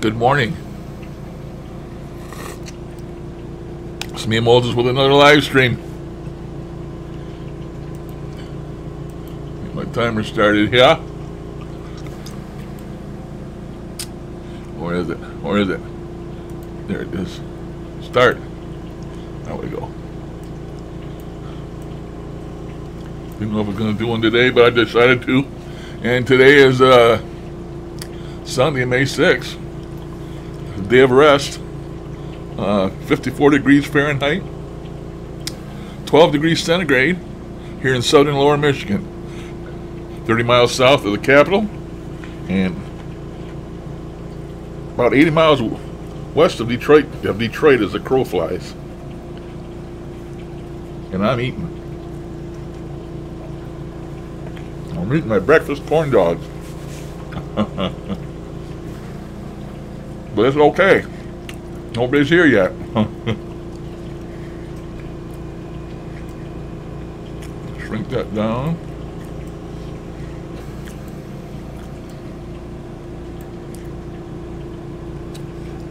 Good morning. It's me and Moses with another live stream. Get my timer started, yeah? Where is it? Where is it? There it is. Start. There we go. Didn't know if I was going to do one today, but I decided to. And today is Sunday, May 6th. Day of rest. 54 degrees Fahrenheit. 12 degrees centigrade here in southern Lower Michigan. 30 miles south of the capital. And about 80 miles west of Detroit as the crow flies. And I'm eating my breakfast corn dogs. But it's okay. Nobody's here yet. Shrink that down.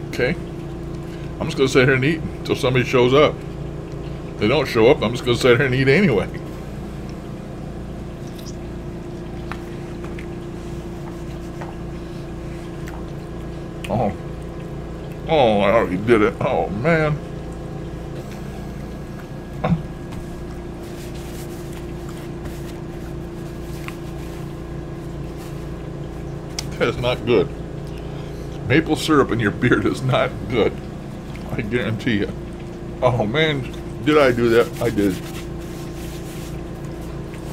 Okay. I'm just going to sit here and eat until somebody shows up. If they don't show up, I'm just going to sit here and eat anyway. Oh, I already did it. Oh, man. That is not good. Maple syrup in your beard is not good. I guarantee you. Oh, man. Did I do that? I did.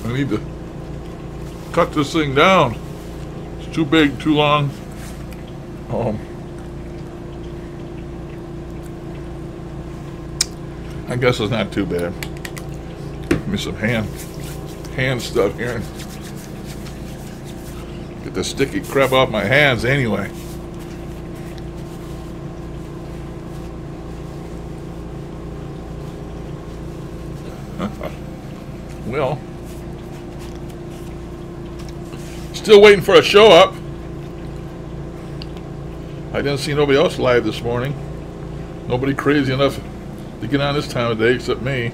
I need to cut this thing down. It's too big, too long. I guess it's not too bad. Give me some hand stuff here. Get the sticky crap off my hands anyway. Well, still waiting for a show up. I didn't see nobody else live this morning. Nobody crazy enough to get on this time of day except me.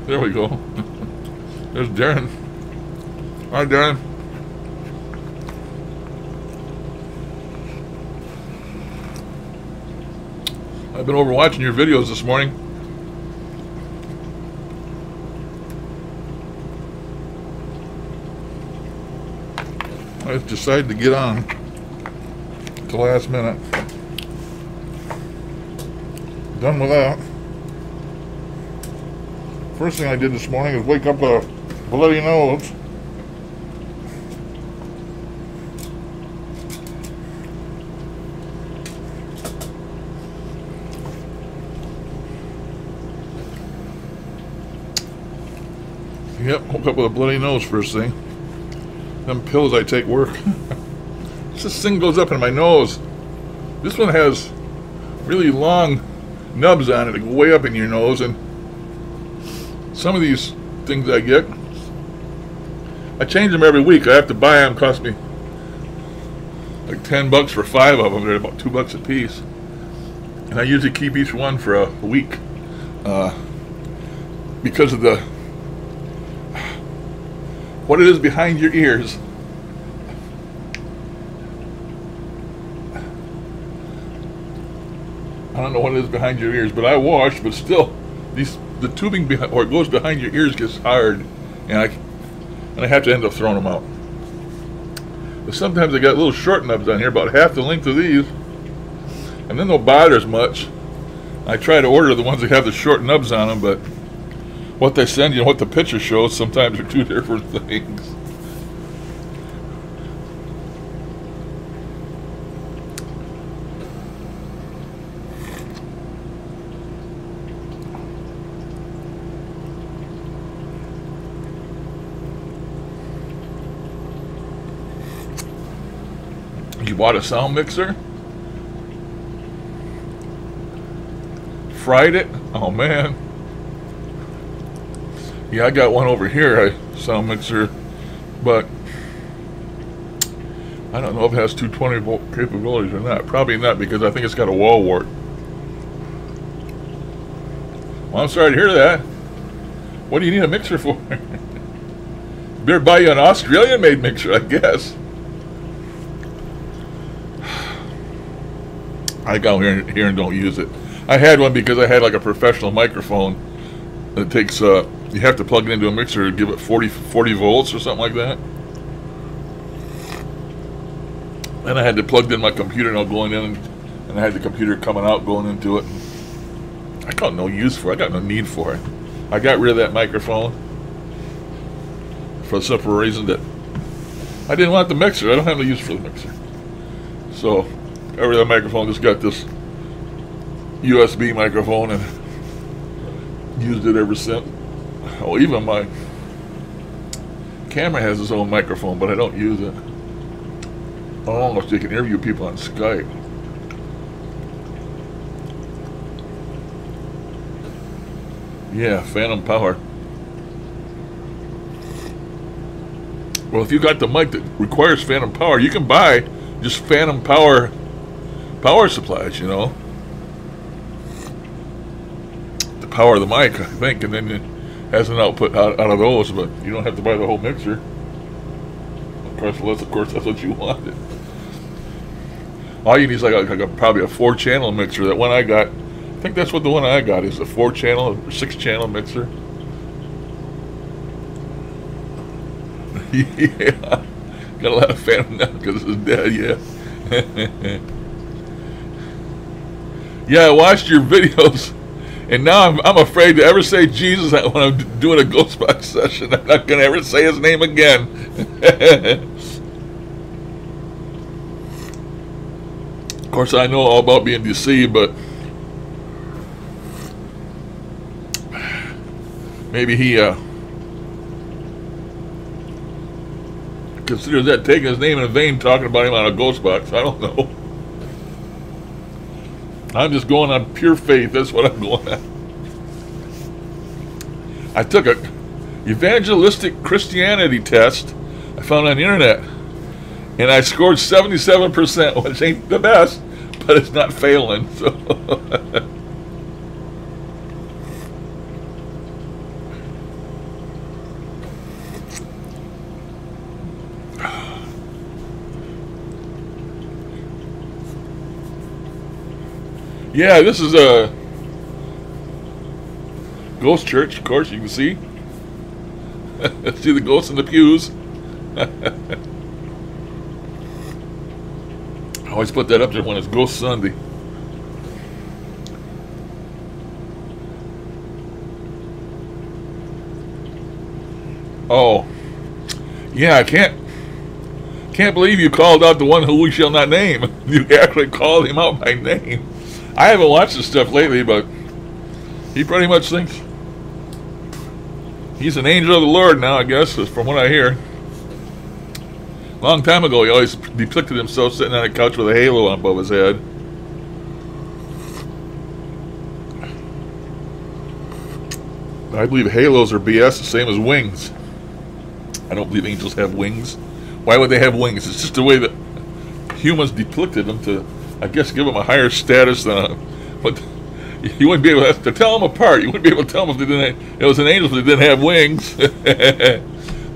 There we go. There's Darren. Hi, Darren. I've been over watching your videos this morning. I decided to get on at the last minute. Done with that. First thing I did this morning is wake up with a bloody nose. Yep, woke up with a bloody nose first thing. Them pills I take work. This thing goes up in my nose. This one has really long nubs on it that go way up in your nose, and some of these things I get, I change them every week. I have to buy them. Cost me like $10 for 5 of them. They're about $2 a piece, and I usually keep each one for a week because of the what it is behind your ears. I don't know what it is behind your ears, but I wash, but still, the tubing behind, or it goes behind your ears, gets hard, and I have to end up throwing them out. But sometimes I got little short nubs on here, about half the length of these, and then they'll bother as much. I try to order the ones that have the short nubs on them, but what they send you and what the picture shows sometimes are two different things. You bought a sound mixer? fried it. Oh man. Yeah, I got one over here, a sound mixer, but I don't know if it has 220 volt capabilities or not. Probably not, because I think it's got a wall wart. Well, I'm sorry to hear that. What do you need a mixer for? Better buy you an Australian-made mixer, I guess. I go here and don't use it. I had one because I had like a professional microphone. It takes you have to plug it into a mixer to give it 40 volts or something like that. And I had to plug in my computer now going in, and I had the computer coming out going into it. I got no use for it. I got no need for it. I got rid of that microphone for the simple reason that I didn't want the mixer. I don't have no use for the mixer. So got rid of the microphone. Just got this USB microphone and used it ever since. Oh, even my camera has its own microphone, but I don't use it. Oh, unless you can interview people on Skype. Yeah, Phantom Power. Well, if you got the mic that requires Phantom Power, you can buy just Phantom Power supplies, you know. To power the mic, I think, and then it has an output out of those, but you don't have to buy the whole mixer. Of course, that's what you wanted. All you need is like probably a 4-channel mixer. That one I got, I think that's what the one I got is, a 4-channel or 6-channel mixer. Yeah, got a lot of Phantom now because it's dead. Yeah. Yeah, I watched your videos, and now I'm afraid to ever say Jesus when I'm doing a Ghostbox session. I'm not gonna ever say his name again. Of course, I know all about being deceived, but maybe he considers that taking his name in vain, talking about him on a Ghostbox. I don't know. I'm just going on pure faith. That's what I'm going on. I took a evangelistic Christianity test I found on the internet, and I scored 77%, which ain't the best, but it's not failing. So yeah, this is a ghost church, of course, you can see. See the ghosts in the pews. I always put that up there when it's Ghost Sunday. Oh, yeah, I can't believe you called out the one who we shall not name. You actually called him out by name. I haven't watched this stuff lately, but he pretty much thinks he's an angel of the Lord now, I guess, from what I hear. A long time ago, he always depicted himself sitting on a couch with a halo above his head. I believe halos are BS, the same as wings. I don't believe angels have wings. Why would they have wings? It's just the way that humans depicted them to, I guess, give them a higher status than but you wouldn't be able to tell them apart. You wouldn't be able to tell them if they didn't. It was an angel if they didn't have wings.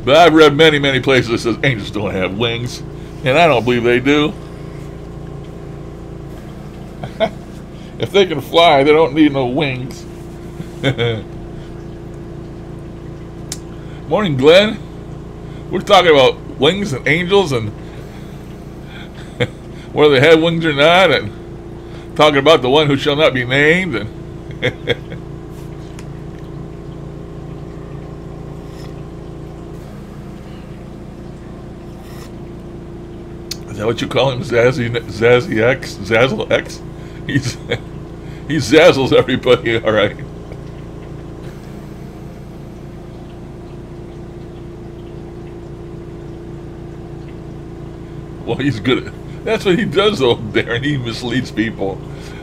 But I've read many places that says angels don't have wings, and I don't believe they do. If they can fly, they don't need no wings. Morning, Glenn. We're talking about wings and angels and whether they have wings or not, and talking about the one who shall not be named. And is that what you call him, Zazzy X, Zazzle X? He zazzles everybody. All right. Well, he's good at. That's what he does, though, Darren. He misleads people.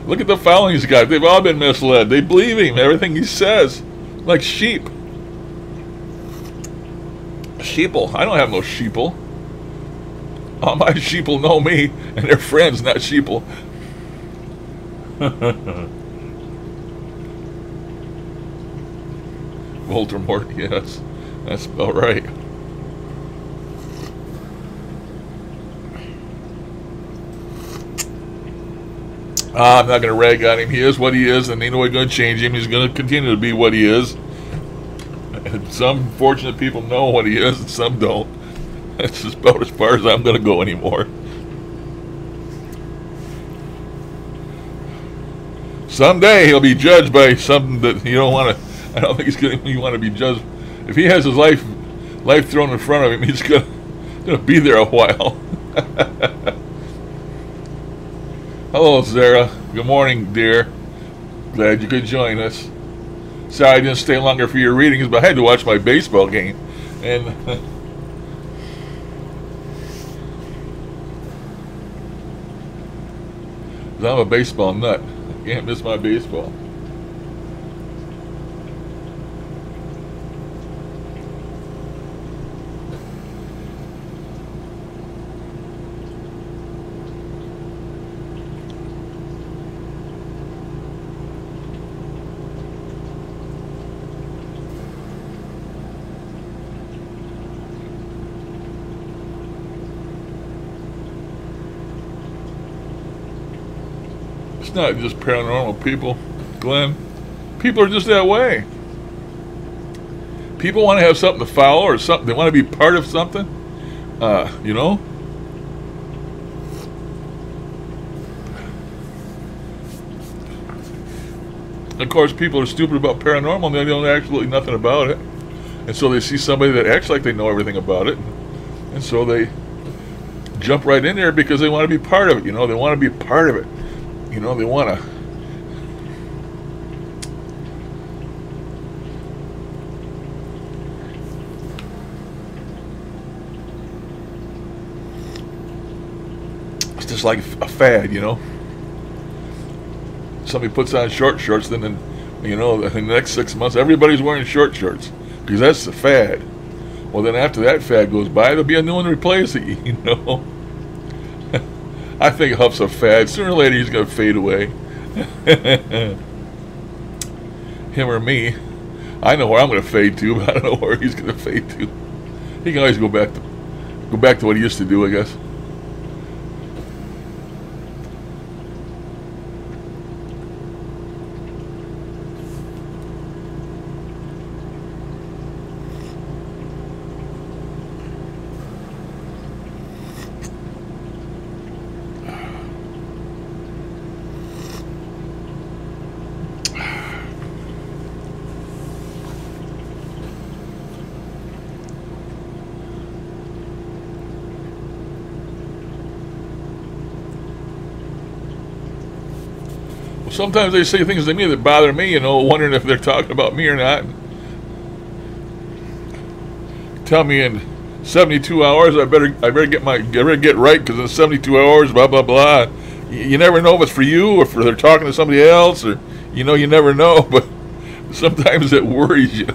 Look at the following he's got. They've all been misled. They believe him, everything he says, like sheep. Sheeple. I don't have no sheeple. All my sheeple know me, and they're friends, not sheeple. Voldemort, yes. That's about right. I'm not going to rag on him. He is what he is, and ain't no way going to change him. He's going to continue to be what he is. And some fortunate people know what he is, and some don't. That's just about as far as I'm going to go anymore. Someday he'll be judged by something that you don't want to. I don't think he's going to want to be judged. If he has his life thrown in front of him, he's going to be there a while. Hello, Sarah. Good morning, dear. Glad you could join us. Sorry I didn't stay longer for your readings, but I had to watch my baseball game. And I'm a baseball nut. I can't miss my baseball. It's not just paranormal people, Glenn. People are just that way. People want to have something to follow or something. They want to be part of something. You know? Of course, people are stupid about paranormal and they know absolutely nothing about it. And so they see somebody that acts like they know everything about it. And so they jump right in there because they want to be part of it. You know, they want to be part of it. You know, they want to. It's just like a fad, you know. Somebody puts on short shorts, then you know, in the next 6 months, everybody's wearing short shorts because that's the fad. Well, then after that fad goes by, there'll be a new one to replace it, you know. I think Huff's a fad. Sooner or later, he's going to fade away. Him or me. I know where I'm going to fade to, but I don't know where he's going to fade to. He can always go back to what he used to do, I guess. Sometimes they say things to me that bother me, you know, wondering if they're talking about me or not. Tell me in 72 hours I better get right because in 72 hours blah blah blah. You never know if it's for you or if they're talking to somebody else, or you know, you never know. But sometimes it worries you.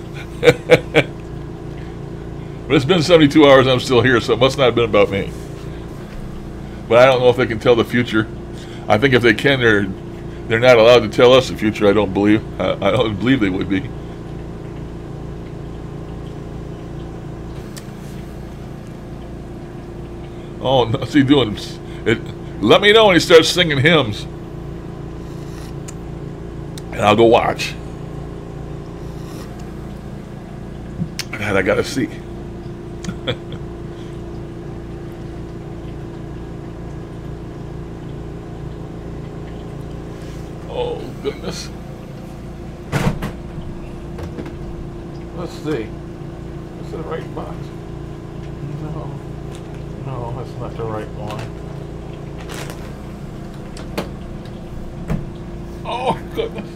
But it's been 72 hours and I'm still here, so it must not have been about me. But I don't know if they can tell the future. I think if they can, they're not allowed to tell us the future. I don't believe. I don't believe they would be. Oh, what's he doing? Let me know when he starts singing hymns, and I'll go watch. And I gotta see. Oh, goodness. Let's see. Is it the right box? No, that's not the right one. Oh, goodness.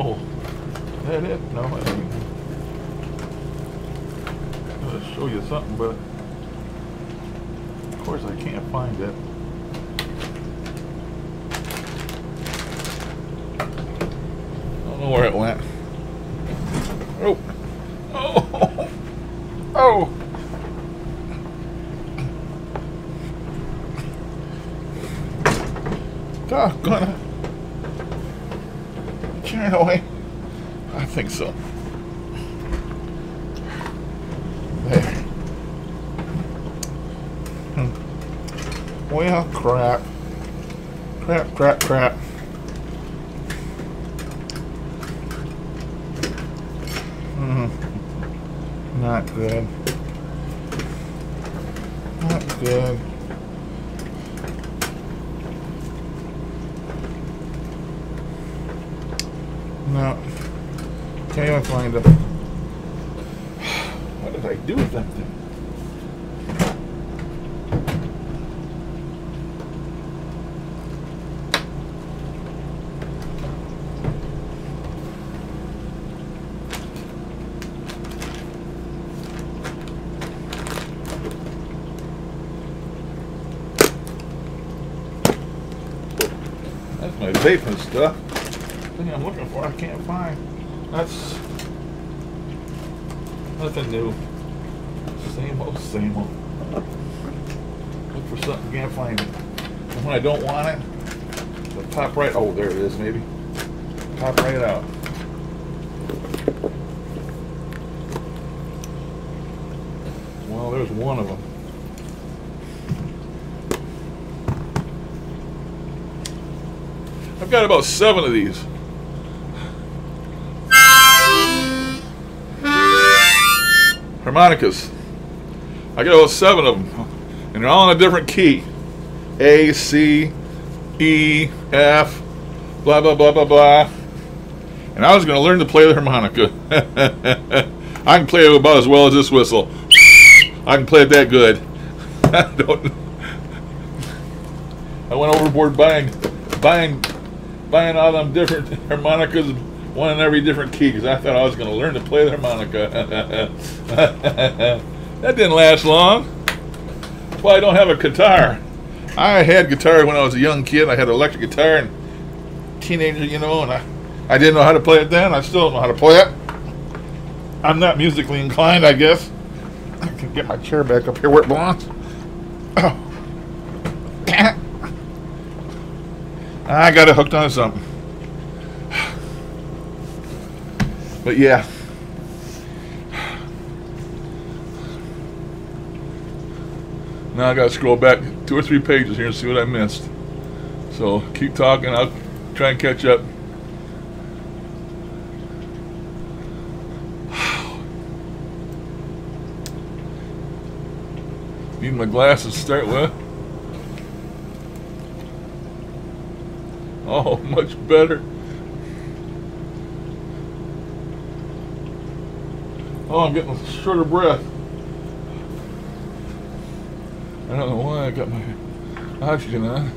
Oh, is that it? No, I think I'm going to show you something, but of course I can't find it. I don't know where it went. Oh, oh, oh. Doggone it. Turn away. I think so. There. Well, crap. Crap, crap, crap. Not good. Not good. No. Can't even find them. What did I do with that thing? That's my vaping stuff. Thing I'm looking for, I can't find. That's nothing new. Same old, same old. Look for something, can't find it. And when I don't want it, it'll pop right. Oh, there it is, maybe. Pop right out. Well, there's one of them. I've got about 7 of these. Harmonicas. I got about 7 of them, and they're all in a different key. A, C, E, F, blah, blah, blah, blah, blah. And I was going to learn to play the harmonica. I can play it about as well as this whistle. I can play it that good. I went overboard buying all them different harmonicas, one in every different key, because I thought I was going to learn to play the harmonica. That didn't last long. That's why I don't have a guitar. I had guitar when I was a young kid. I had an electric guitar and teenager, you know, and I didn't know how to play it then. I still don't know how to play it. I'm not musically inclined, I guess. I can get my chair back up here where it belongs. Oh. I got it hooked on something. But yeah. Now I gotta scroll back 2 or 3 pages here and see what I missed. So keep talking, I'll try and catch up. Need my glasses to start with. Oh, much better. Oh, I'm getting shorter breath. I don't know why I got my oxygen on.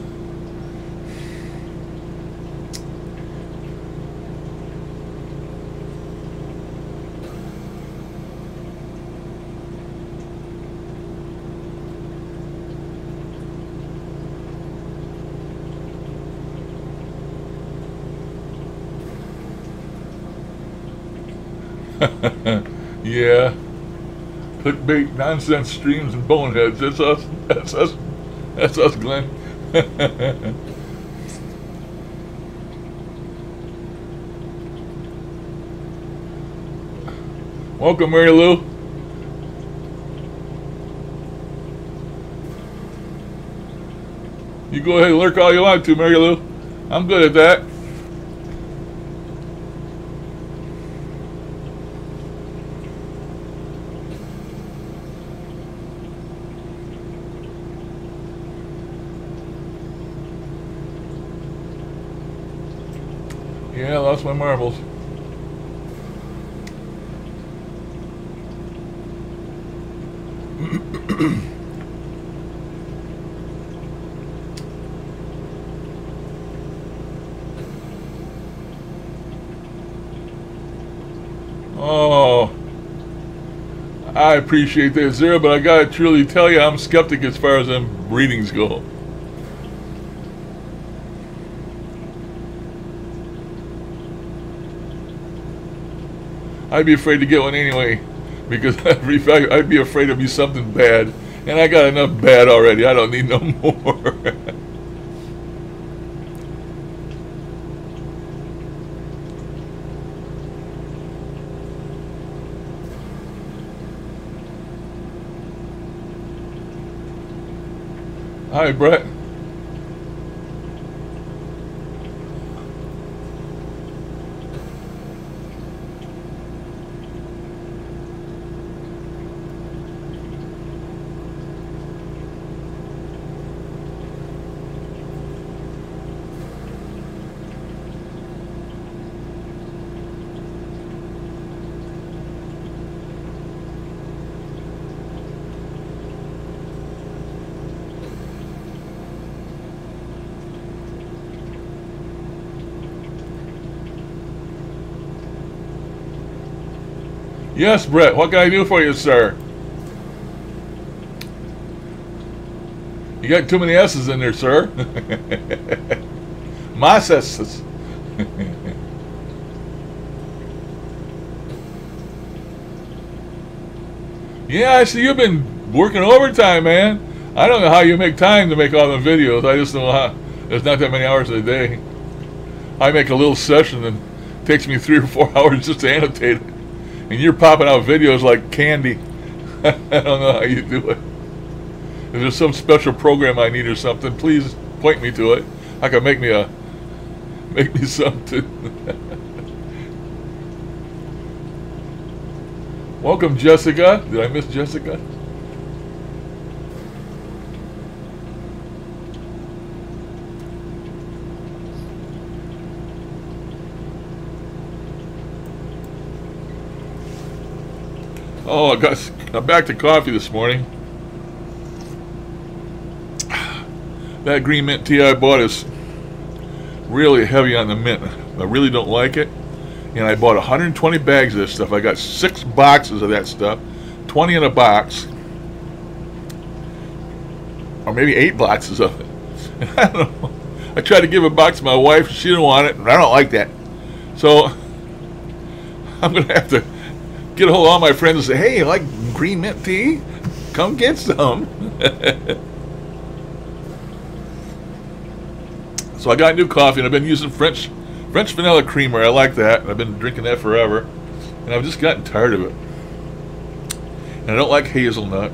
Yeah. Clickbait, nonsense streams, and boneheads. That's us. That's us. That's us, Glenn. Welcome, Mary Lou. You go ahead and lurk all you want to, Mary Lou. I'm good at that. Yeah, I lost my marbles. Oh, I appreciate that, sir, but I gotta truly tell you, I'm skeptic as far as them readings go. I'd be afraid to get one anyway, because I'd be afraid it'd be something bad, and I got enough bad already. I don't need no more. Hi, Brett. Yes, Brett, what can I do for you, sir? You got too many S's in there, sir. Mas S's. Yeah, I see you've been working overtime, man. I don't know how you make time to make all the videos. I just know how. There's not that many hours a day. I make a little session and it takes me 3 or 4 hours just to annotate it. And you're popping out videos like candy. I don't know how you do it. If there's some special program I need or something, please point me to it. I can make me something. Welcome, Jessica. Did I miss Jessica? Oh, I'm back to coffee this morning. That green mint tea I bought is really heavy on the mint. I really don't like it. And I bought 120 bags of this stuff. I got 6 boxes of that stuff, 20 in a box, or maybe 8 boxes of it. And I don't know. I tried to give a box to my wife. She didn't want it, and I don't like that. So I'm going to have to get a hold of all my friends and say, hey, you like green mint tea? Come get some. So I got new coffee, and I've been using French vanilla creamer. I like that. I've been drinking that forever, and I've just gotten tired of it. And I don't like hazelnut.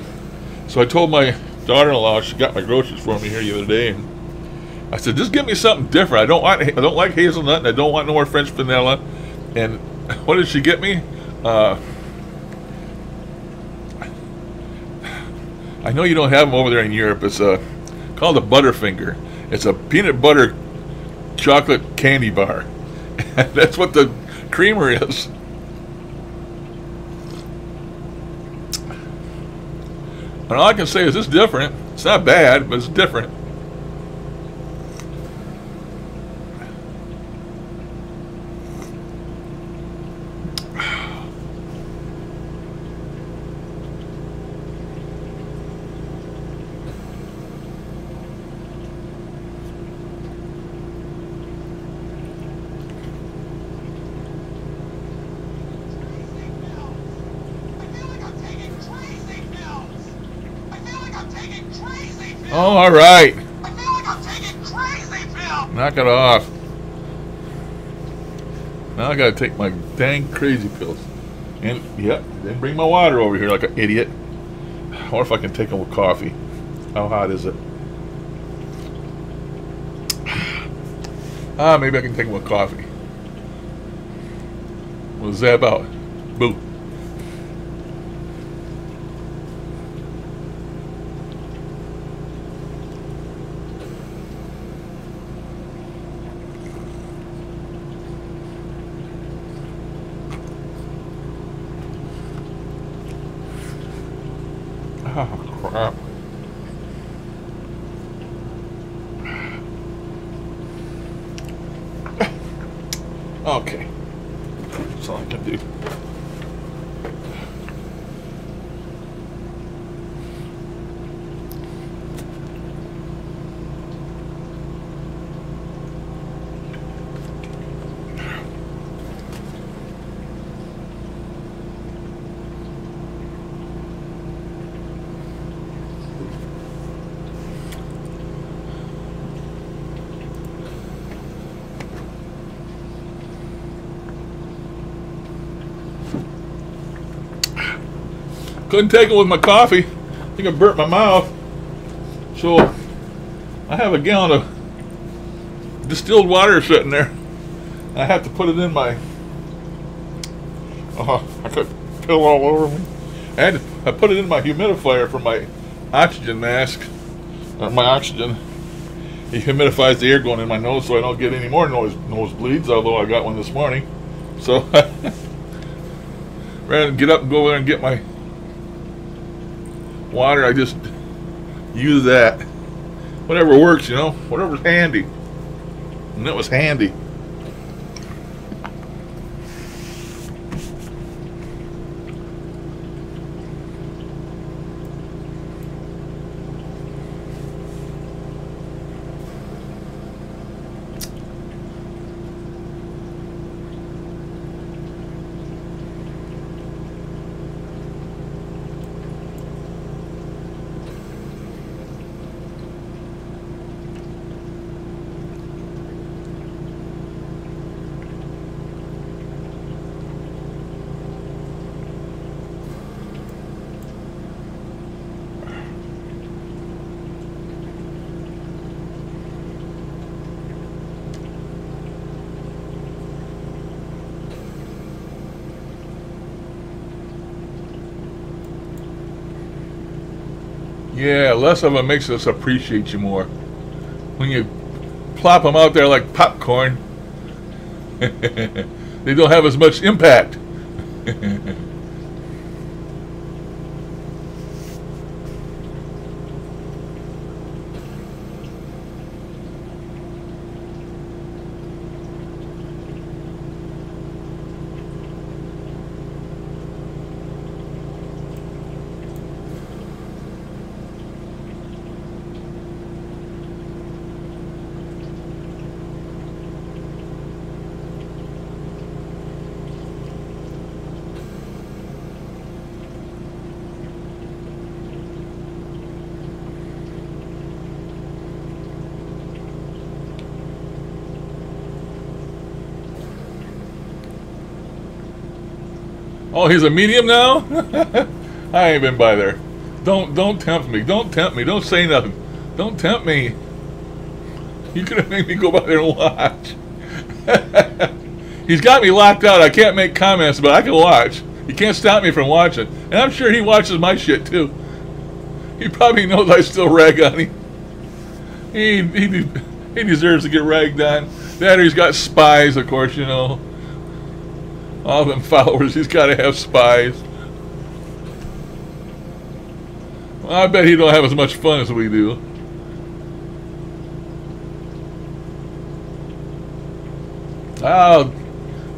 So I told my daughter-in-law, she got my groceries for me here the other day, and I said, just give me something different. I don't like hazelnut, and I don't want no more French vanilla. And what did she get me? I know you don't have them over there in Europe. It's called a Butterfinger. It's a peanut butter chocolate candy bar. That's what the creamer is. And all I can say is it's different. It's not bad, but it's different. Oh, all right. I feel like I'm taking crazy pills. Knock it off. Now I gotta take my dang crazy pills. And, yep, then bring my water over here like an idiot. I wonder if I can take them with coffee. How hot is it? Maybe I can take them with coffee. What's that about? Boo. Oh, crap. Okay. That's all I can do. Couldn't take it with my coffee. I think I burnt my mouth. So I have a gallon of distilled water sitting there. I have to put it in my. I got pill all over me. I put it in my humidifier for my oxygen mask, or my oxygen. It humidifies the air going in my nose, so I don't get any more nosebleeds. Although I got one this morning, so rather than get up and go over there and get my water, I just use that. Whatever works, you know, whatever's handy. And that was handy. Yeah, less of them makes us appreciate you more. When you plop them out there like popcorn, they don't have as much impact. Oh, he's a medium now? I ain't been by there. Don't tempt me. Don't tempt me. Don't say nothing. Don't tempt me. You could have made me go by there and watch. He's got me locked out. I can't make comments, but I can watch. You can't stop me from watching. And I'm sure he watches my shit too. He probably knows I still rag on him. He deserves to get ragged on. That or he's got spies, of course, you know. All them followers, he's got to have spies. Well, I bet he don't have as much fun as we do. I'll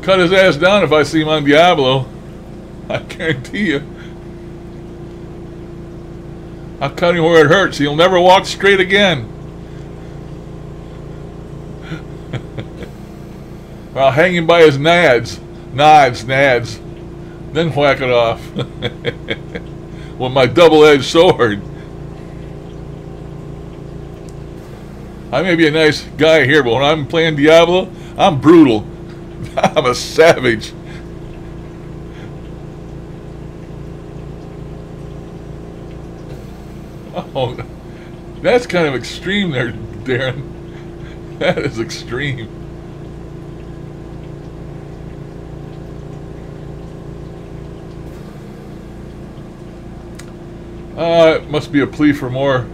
cut his ass down if I see him on Diablo. I guarantee you. I'll cut him where it hurts. He'll never walk straight again. I'll hang him by his nads. Nads. Then whack it off. With my double-edged sword. I may be a nice guy here, but when I'm playing Diablo, I'm brutal. I'm a savage. Oh, that's kind of extreme there, Darren. That is extreme. It must be a plea for more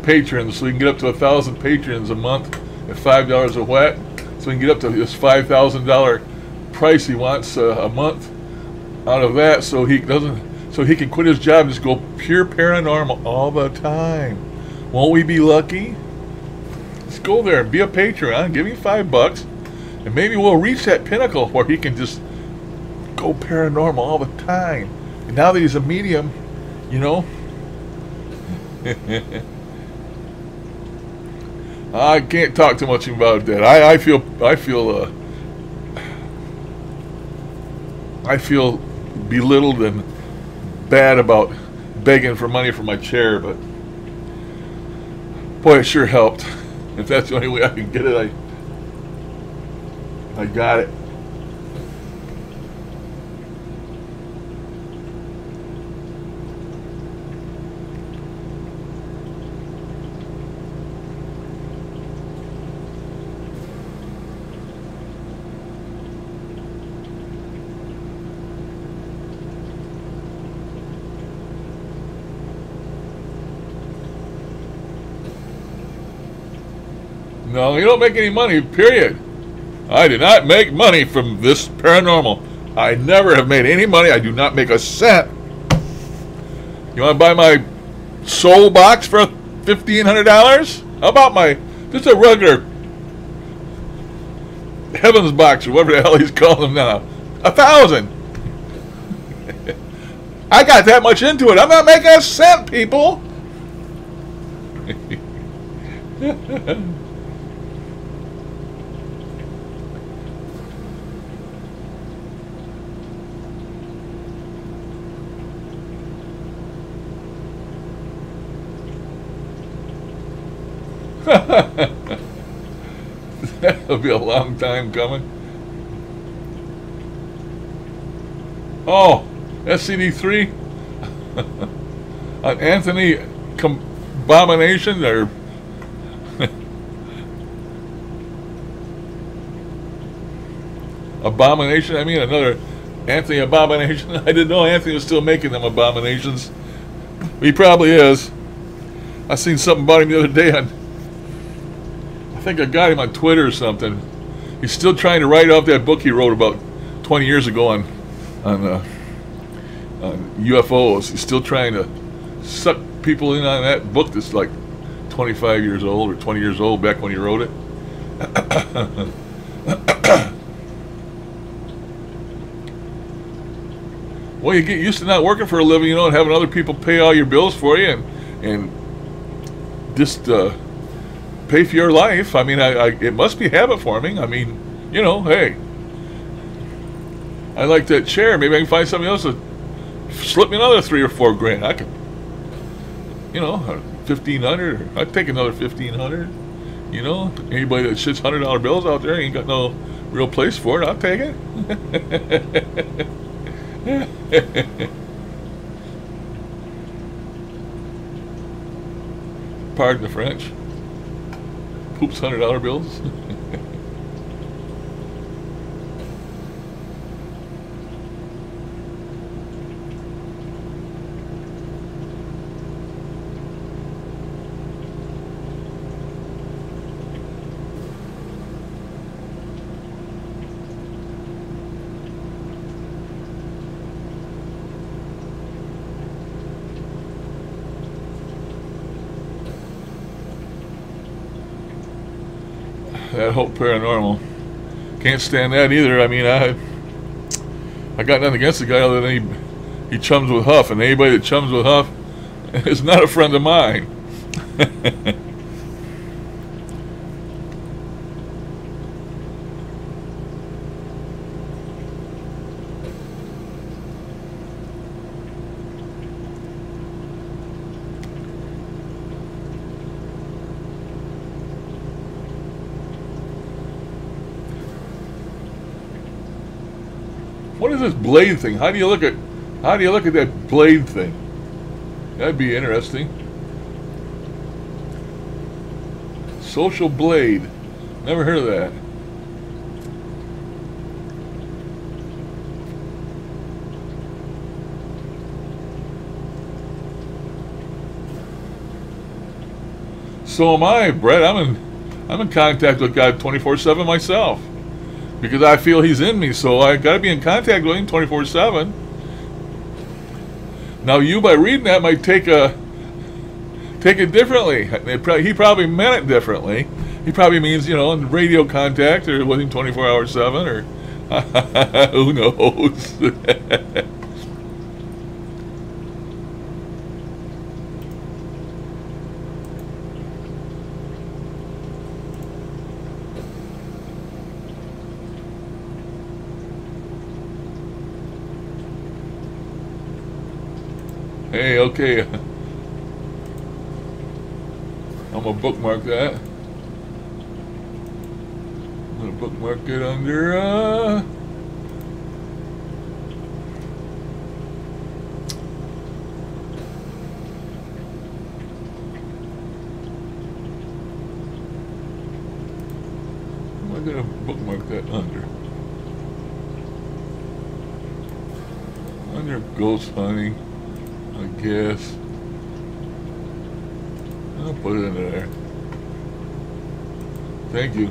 patrons, so we can get up to 1,000 patrons a month at $5 a whack. So we can get up to this $5,000 price he wants a month out of that, so he can quit his job and just go pure paranormal all the time. Won't we be lucky? Let's go there and be a Patreon. Give him $5, and maybe we'll reach that pinnacle where he can just go paranormal all the time. And now that he's a medium, you know, I can't talk too much about that. I feel belittled and bad about begging for money for my chair, but boy, it sure helped. If that's the only way I can get it, I got it. No, you don't make any money, period. I did not make money from this paranormal. I never have made any money. I do not make a cent. You want to buy my soul box for $1,500? How about my, just a regular heavens box or whatever the hell he's calling them now? $1,000. I got that much into it. I'm not making a cent, people. That'll be a long time coming. Oh, SCD-3 an Anthony Abomination or Abomination. I mean, another Anthony Abomination. I didn't know Anthony was still making them abominations. He probably is. I seen something about him the other day on, I think I got him on Twitter or something. He's still trying to write off that book he wrote about 20 years ago on UFOs. He's still trying to suck people in on that book that's like 25 years old or 20 years old back when he wrote it. Well, you get used to not working for a living, you know, and having other people pay all your bills for you and just pay for your life. I mean, it must be habit forming. I mean, you know, hey, I like that chair. Maybe I can find somebody else to slip me another $3 or $4 grand. I could, you know, 1,500. I'd take another 1,500. You know, anybody that shits $100 bills out there ain't got no real place for it. I'll take it. Pardon the French. Poops $100 bills. That whole paranormal, can't stand that either. I mean, I got nothing against the guy other than he chums with Huff, and anybody that chums with Huff is not a friend of mine. What is this blade thing? How do you look at that blade thing? That'd be interesting. Social blade. Never heard of that. So am I, Brett. I'm in contact with God 24/7 myself. Because I feel he's in me, so I got to be in contact with him 24/7. Now, you by reading that might take it differently. He probably meant it differently. He probably means, you know, in radio contact or with him 24/7 or who knows. Hey, okay. I'm gonna bookmark that. I'm gonna bookmark it under what am I gonna bookmark that under? Under ghost hunting, I guess. I'll put it in there. Thank you.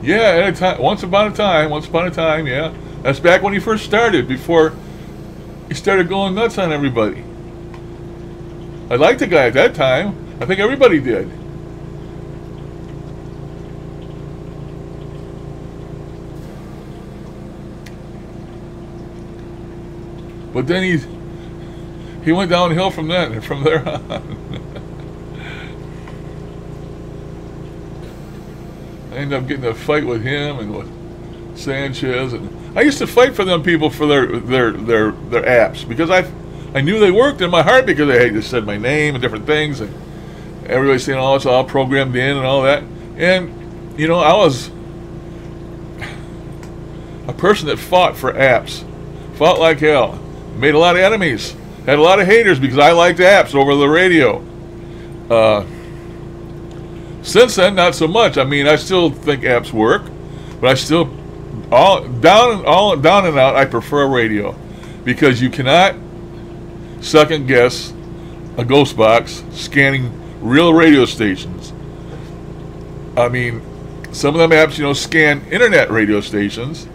Yeah, at a time, once upon a time, yeah. That's back when he first started, before he started going nuts on everybody. I liked the guy at that time. I think everybody did. But then he went downhill from there on. I ended up getting in a fight with him and with Sanchez, and I used to fight for them people for their apps, because I knew they worked in my heart, because they just said my name and different things, and everybody saying, oh, it's all programmed in and all that. And you know, I was a person that fought for apps, fought like hell, made a lot of enemies, had a lot of haters because I liked apps over the radio. Since then, not so much. I mean, I still think apps work, but I still down and out. I prefer radio, because you cannot second guess a ghost box scanning real radio stations. I mean, some of them apps, you know, scan internet radio stations.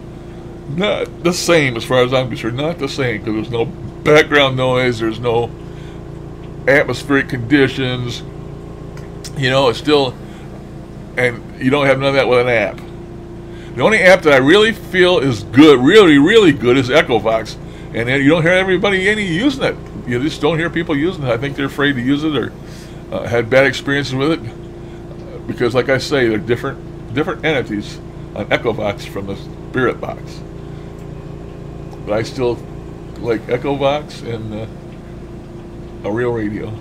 Not the same as far as I'm concerned. Not the same, because there's no background noise. There's no atmospheric conditions. You know, it's still, and you don't have none of that with an app. The only app that I really feel is good, really, really good, is Echovox. And you don't hear everybody using it. You just don't hear people using it. I think they're afraid to use it, or had bad experiences with it. Because, like I say, they're different entities on Echovox from the Spirit Box. But I still like Echovox and a real radio.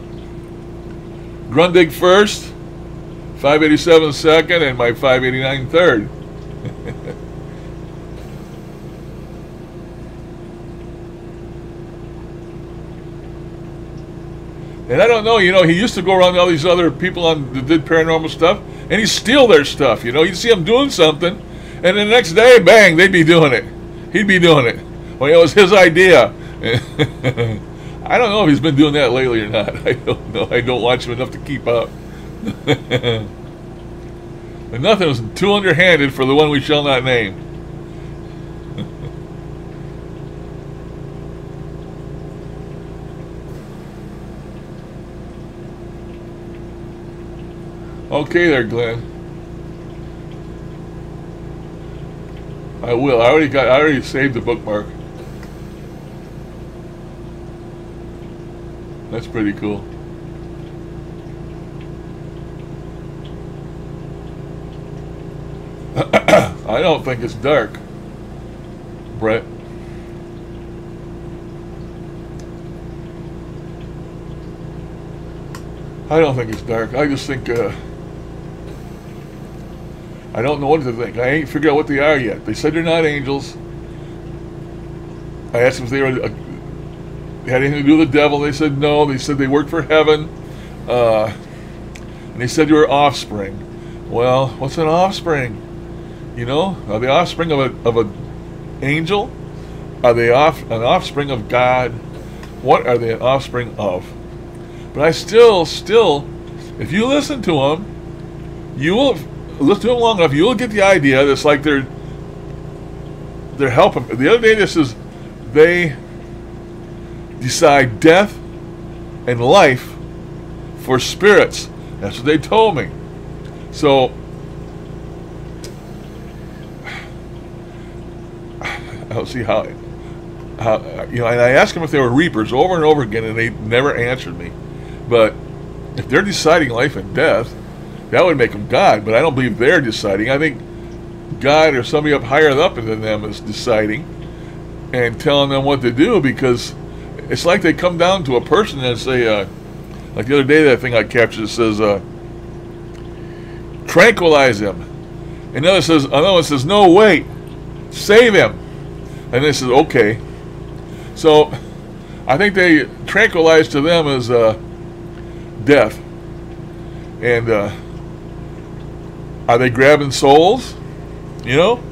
Grundig first, 587 second, and my 589 third. And I don't know, you know, he used to go around to all these other people that did paranormal stuff, and he'd steal their stuff, you know. You'd see them doing something, and the next day, bang, they'd be doing it. He'd be doing it. Well, it was his idea. I don't know if he's been doing that lately or not. I don't know. I don't watch him enough to keep up. And nothing was too underhanded for the one we shall not name. Okay there, Glenn. I will. I already saved the bookmark. That's pretty cool. I don't think it's dark, Brett. I don't think it's dark. I just think, I don't know what to think. I ain't figured out what they are yet. They said they're not angels. I asked them if they were had anything to do with the devil. They said no. They said they worked for heaven. And they said you were offspring. Well, what's an offspring? You know, are they offspring of an angel? Are they an offspring of God? What are they an offspring of? But I still, if you listen to them, you will listen to them long enough. You will get the idea that it's like they're helping. The other day, this is they decide death and life for spirits. That's what they told me. So I don't see how you know. And I asked them if they were reapers over and over again, and they never answered me. But if they're deciding life and death, that would make them God. But I don't believe they're deciding. I think God or somebody up higher up than them is deciding and telling them what to do, because it's like they come down to a person and say, like the other day, that thing I captured says, tranquilize him. Another one says, no, wait, save him. And they says, okay. So I think they tranquilize to them as death. And are they grabbing souls? You know?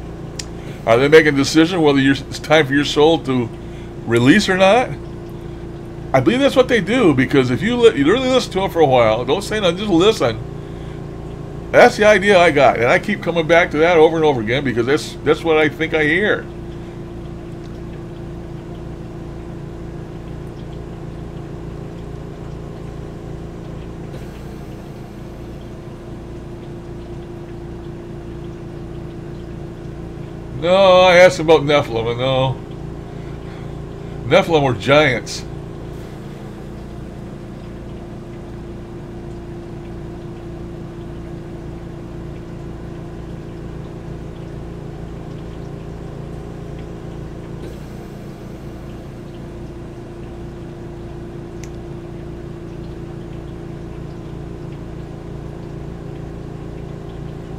Are they making a decision whether it's time for your soul to release or not? I believe that's what they do, because if you really listen to them for a while, don't say nothing, just listen. That's the idea I got, and I keep coming back to that over and over again because that's what I think I hear. No, I asked about Nephilim, and no. Nephilim were giants.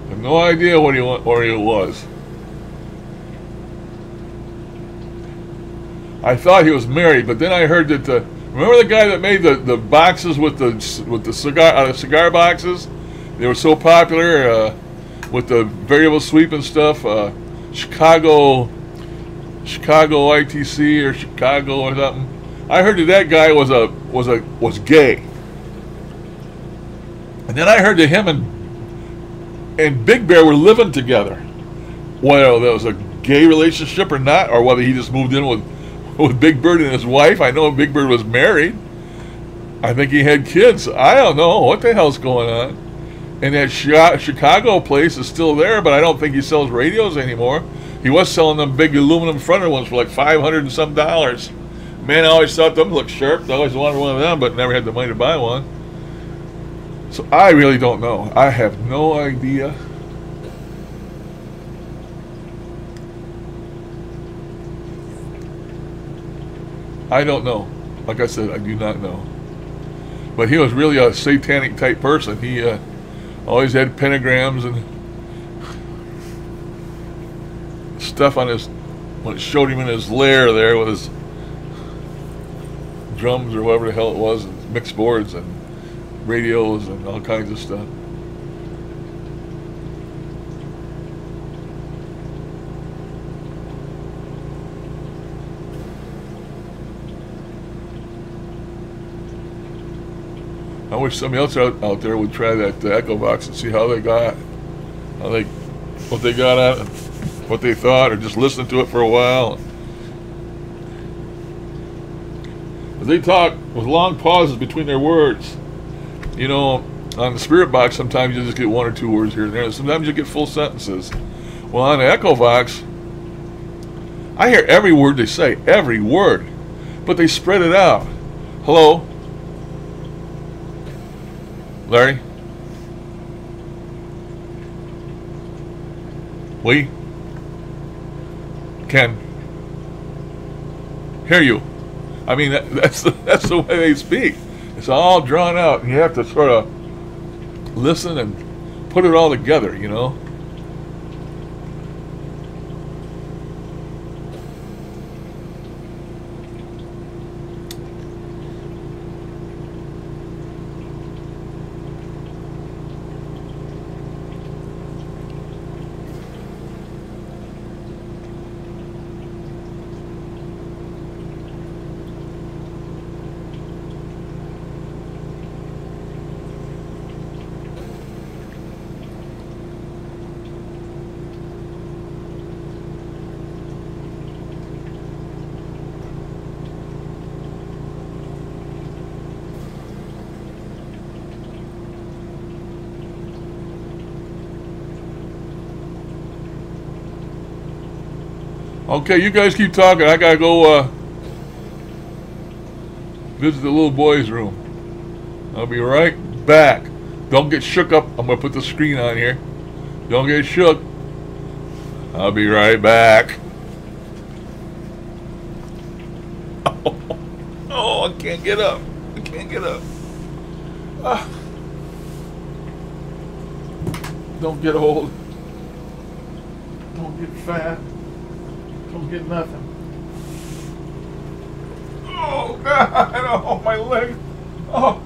I have no idea where he was. I thought he was married, but then I heard that remember the guy that made the boxes with the cigar boxes? They were so popular with the variable sweep and stuff. Chicago ITC or Chicago or something. I heard that guy was gay, and then I heard that him and Big Bear were living together. Whether there was a gay relationship or not, or whether he just moved in with Big Bird and his wife. I know Big Bird was married. I think he had kids. I don't know what the hell's going on. And that Chicago place is still there, but I don't think he sells radios anymore. He was selling them big aluminum fronted ones for like $500 and some. Man, I always thought them looked sharp. I always wanted one of them, but never had the money to buy one. So I really don't know. I have no idea. I don't know. Like I said, I do not know. But he was really a satanic type person. He always had pentagrams and stuff on when it showed him in his lair there with his drums or whatever the hell it was, and mixed boards and radios and all kinds of stuff. I wish somebody else out there would try that Echo Box and see what they got out of it, what they thought, or just listen to it for a while. They talk with long pauses between their words. You know, on the Spirit Box, sometimes you just get one or two words here and there. Sometimes you get full sentences. Well, on the Echo Box, I hear every word they say, every word, but they spread it out. Hello? Larry? We? Ken? Hear you. I mean, that's the way they speak. It's all drawn out, and you have to sort of listen and put it all together, you know? Okay, you guys keep talking. I gotta go visit the little boy's room. I'll be right back. Don't get shook up. I'm gonna put the screen on here. Don't get shook. I'll be right back. Oh, I can't get up. I can't get up. Don't get old. Don't get fat. Don't get nothing. Oh God! Oh, my leg. Oh,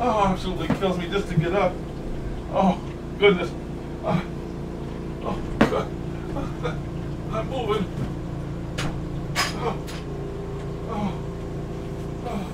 Oh, absolutely kills me just to get up. Oh, goodness. Oh, God. I'm moving. Oh, oh, oh.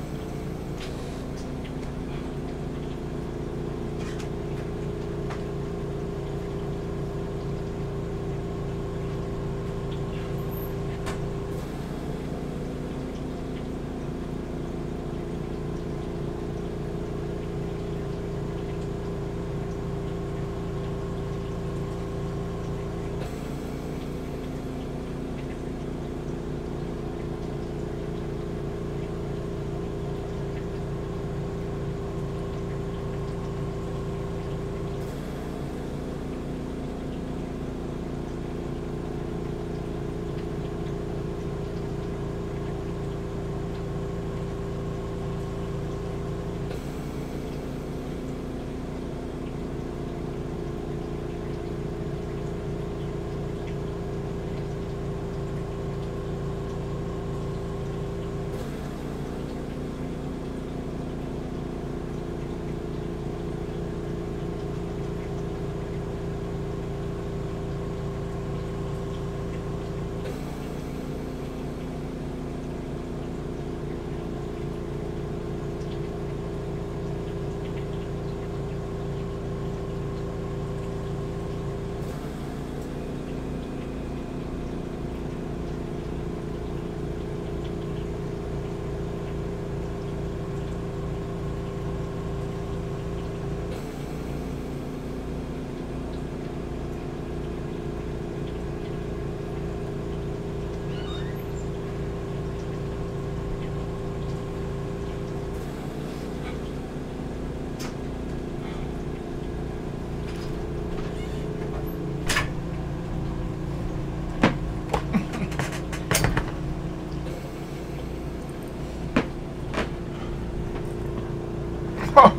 Oh,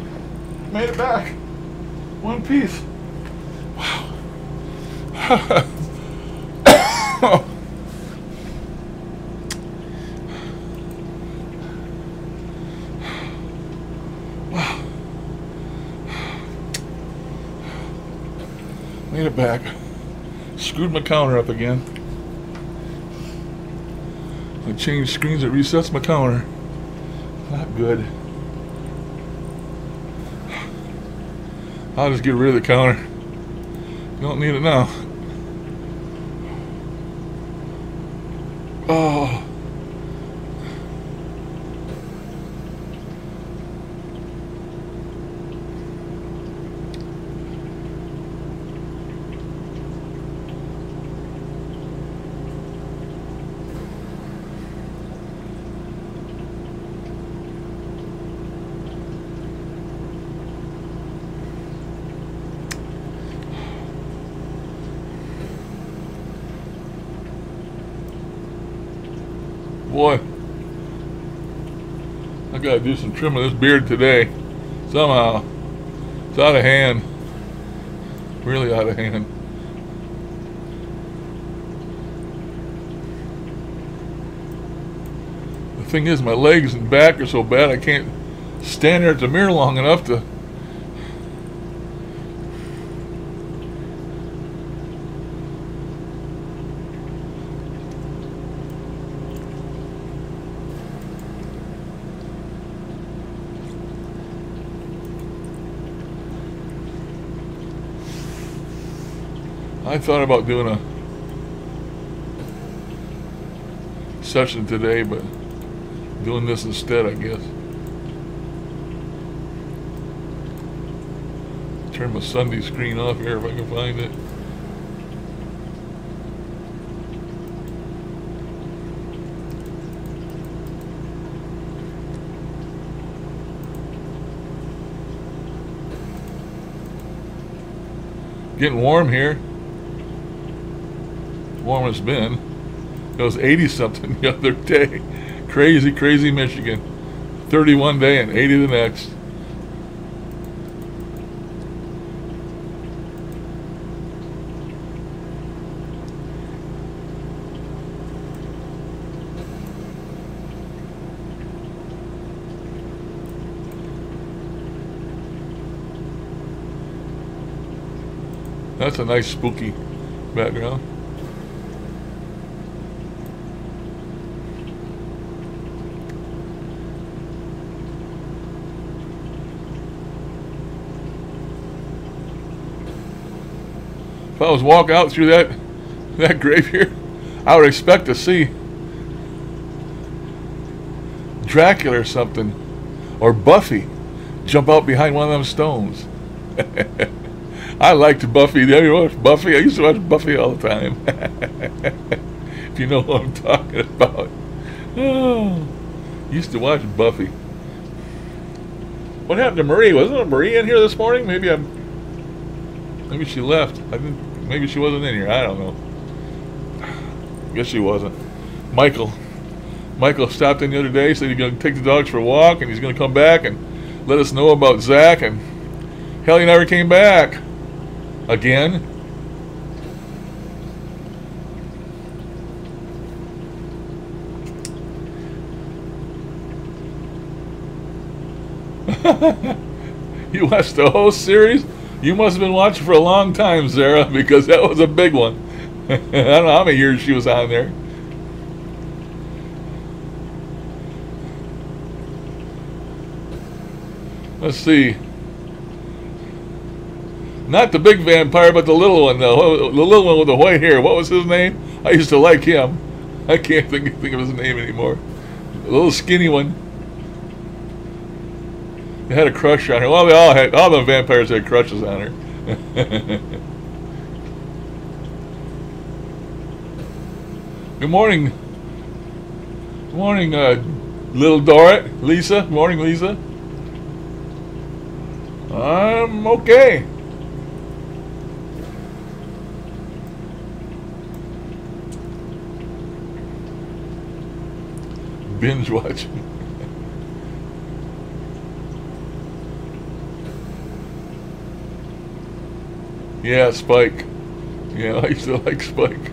made it back. One piece. Wow. Wow. Made it back. Screwed my counter up again. I changed screens, it resets my counter. Not good. I'll just get rid of the counter. Don't need it now. Oh. Boy, I gotta do some trimming of this beard today. Somehow. It's out of hand. Really out of hand. The thing is, my legs and back are so bad I can't stand there at the mirror long enough to... I thought about doing a session today, but doing this instead, I guess. Turn my Sunday screen off here if I can find it. Getting warm here. Warm it's been. It was 80 something the other day. Crazy, crazy Michigan. 31 day and 80 the next. That's a nice spooky background. If I was walking out through that grave here, I would expect to see Dracula or something, or Buffy, jump out behind one of them stones. I liked Buffy. Did you watch Buffy? I used to watch Buffy all the time. If you know what I'm talking about. Oh, used to watch Buffy. What happened to Marie? Wasn't Marie in here this morning? Maybe she left. Maybe she wasn't in here. I don't know. Guess she wasn't. Michael stopped in the other day, said he's going to take the dogs for a walk, and he's going to come back and let us know about Zach, and hell, he never came back. Again. You watched the whole series? You must have been watching for a long time, Sarah, because that was a big one. I don't know how many years she was on there. Let's see. Not the big vampire, but the little one, though. The little one with the white hair. What was his name? I used to like him. I can't think of his name anymore. The little skinny one. They had a crush on her. Well, all the vampires had crushes on her. Good morning. Good morning, little Dorrit. Lisa. Good morning, Lisa. I'm okay. Binge watching. Yeah, Spike. Yeah, I used to like Spike.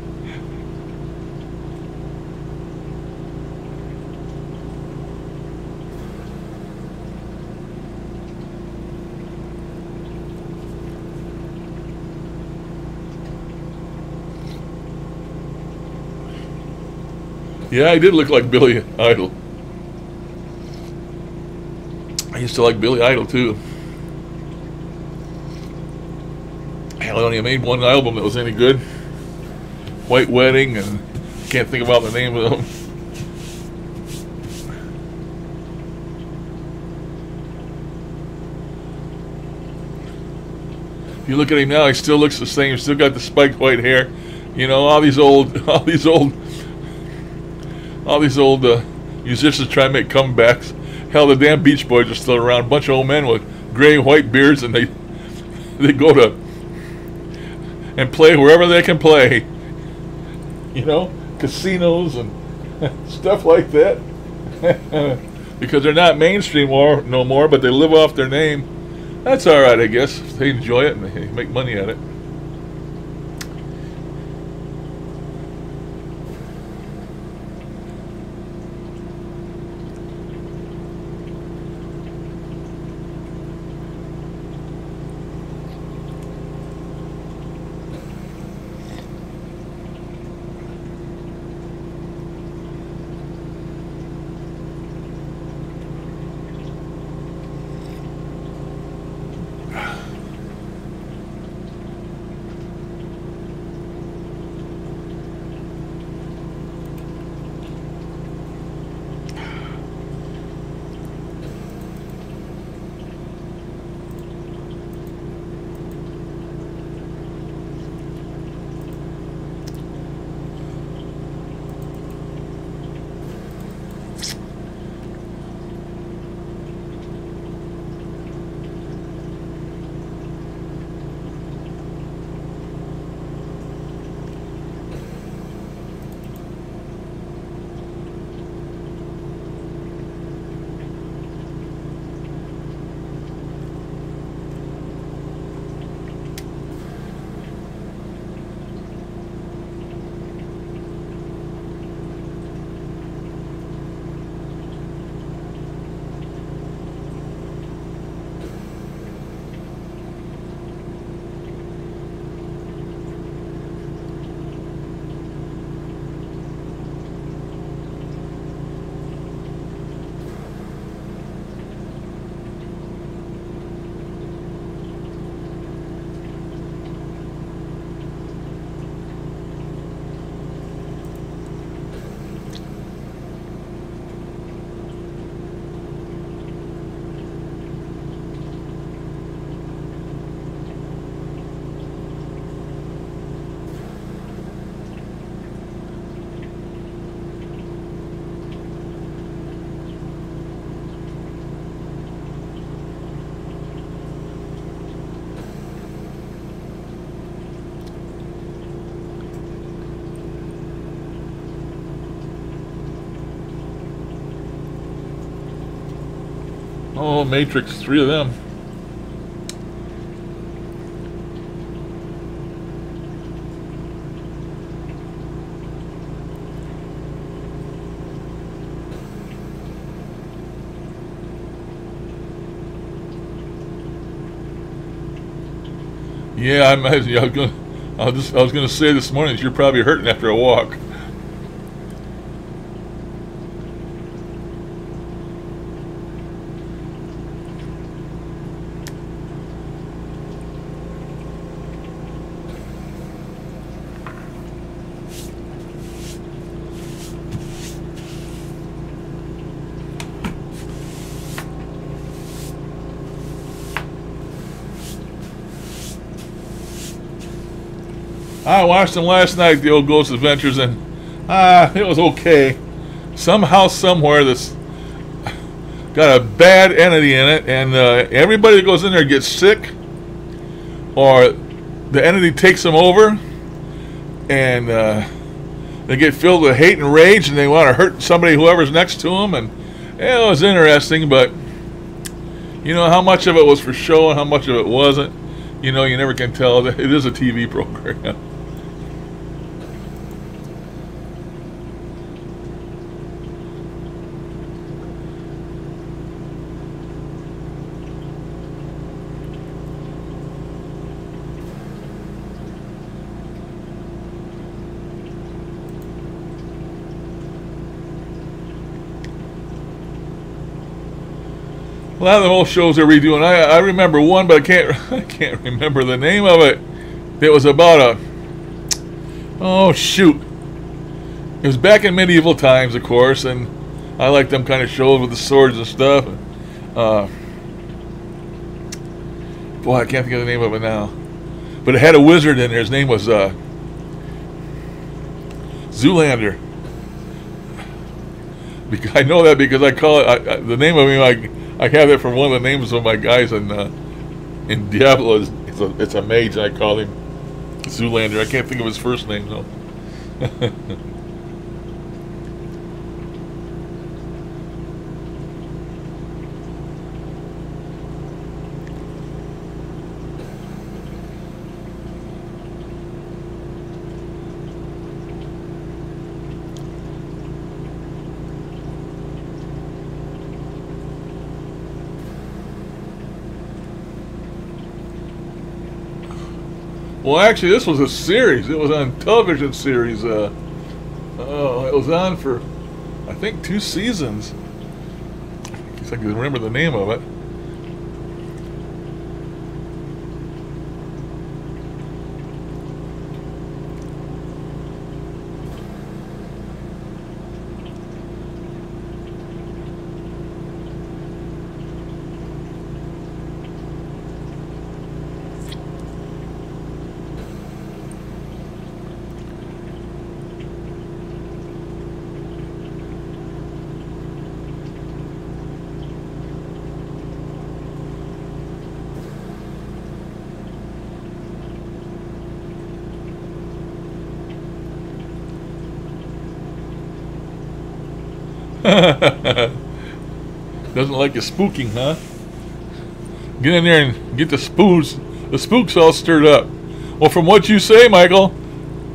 Yeah, I did look like Billy Idol. I used to like Billy Idol too. Hell, I only made one album that was any good. White Wedding, and can't think about the name of them. If you look at him now, he still looks the same. He's still got the spiked white hair. You know, all these old musicians try to make comebacks. Hell, the damn Beach Boys are still around. A bunch of old men with gray and white beards, and they go to and play wherever they can play. You know, casinos and stuff like that. Because they're not mainstream no more, but they live off their name. That's all right, I guess. They enjoy it and they make money at it. Oh, Matrix, 3 of them. Yeah, I was gonna say this morning that you're probably hurting after a walk. I watched them last night, the old Ghost Adventures, and it was okay. Somehow, somewhere, this got a bad entity in it, and everybody that goes in there gets sick, or the entity takes them over, and they get filled with hate and rage, and they want to hurt somebody, whoever's next to them, and it was interesting, but you know how much of it was for show and how much of it wasn't. You know, you never can tell. It is a TV program. A lot of the old shows they're redoing. I remember one, but I can't remember the name of it. It was about oh shoot. It was back in medieval times, of course, and I like them kind of shows with the swords and stuff. Boy, I can't think of the name of it now. But it had a wizard in there. His name was Zoolander. I know that because I call it the name of him. I have it from one of the names of my guys in Diablo. It's a mage. I call him Zoolander. I can't think of his first name though. Well, actually, this was a series. It was on television series. It was on for, I think, 2 seasons. I guess I can remember the name of it. Doesn't like you spooking, huh? Get in there and get the spooks all stirred up. Well, from what you say, Michael,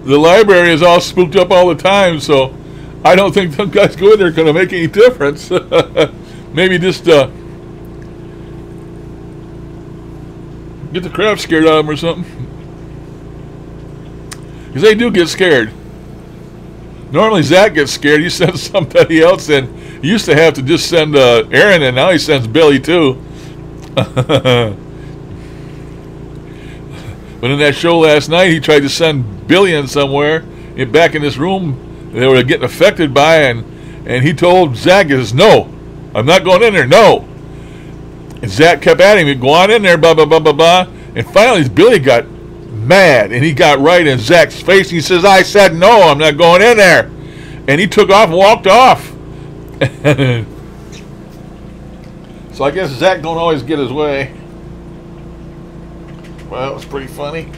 the library is all spooked up all the time, so I don't think them guys go in there going to make any difference. Maybe just get the crap scared out of them or something. Because they do get scared. Normally Zach gets scared. He sends somebody else in. He used to have to just send Aaron in. Now he sends Billy too. But in that show last night, he tried to send Billy in somewhere. Back in this room they were getting affected by, and he told Zach, he says, "No, I'm not going in there, no." And Zach kept at him. He'd go on in there, blah, blah, blah, blah, blah. And finally Billy got mad, and he got right in Zach's face. He says, "I said no, I'm not going in there." And he took off and walked off. So I guess Zach don't always get his way. Well, it was pretty funny.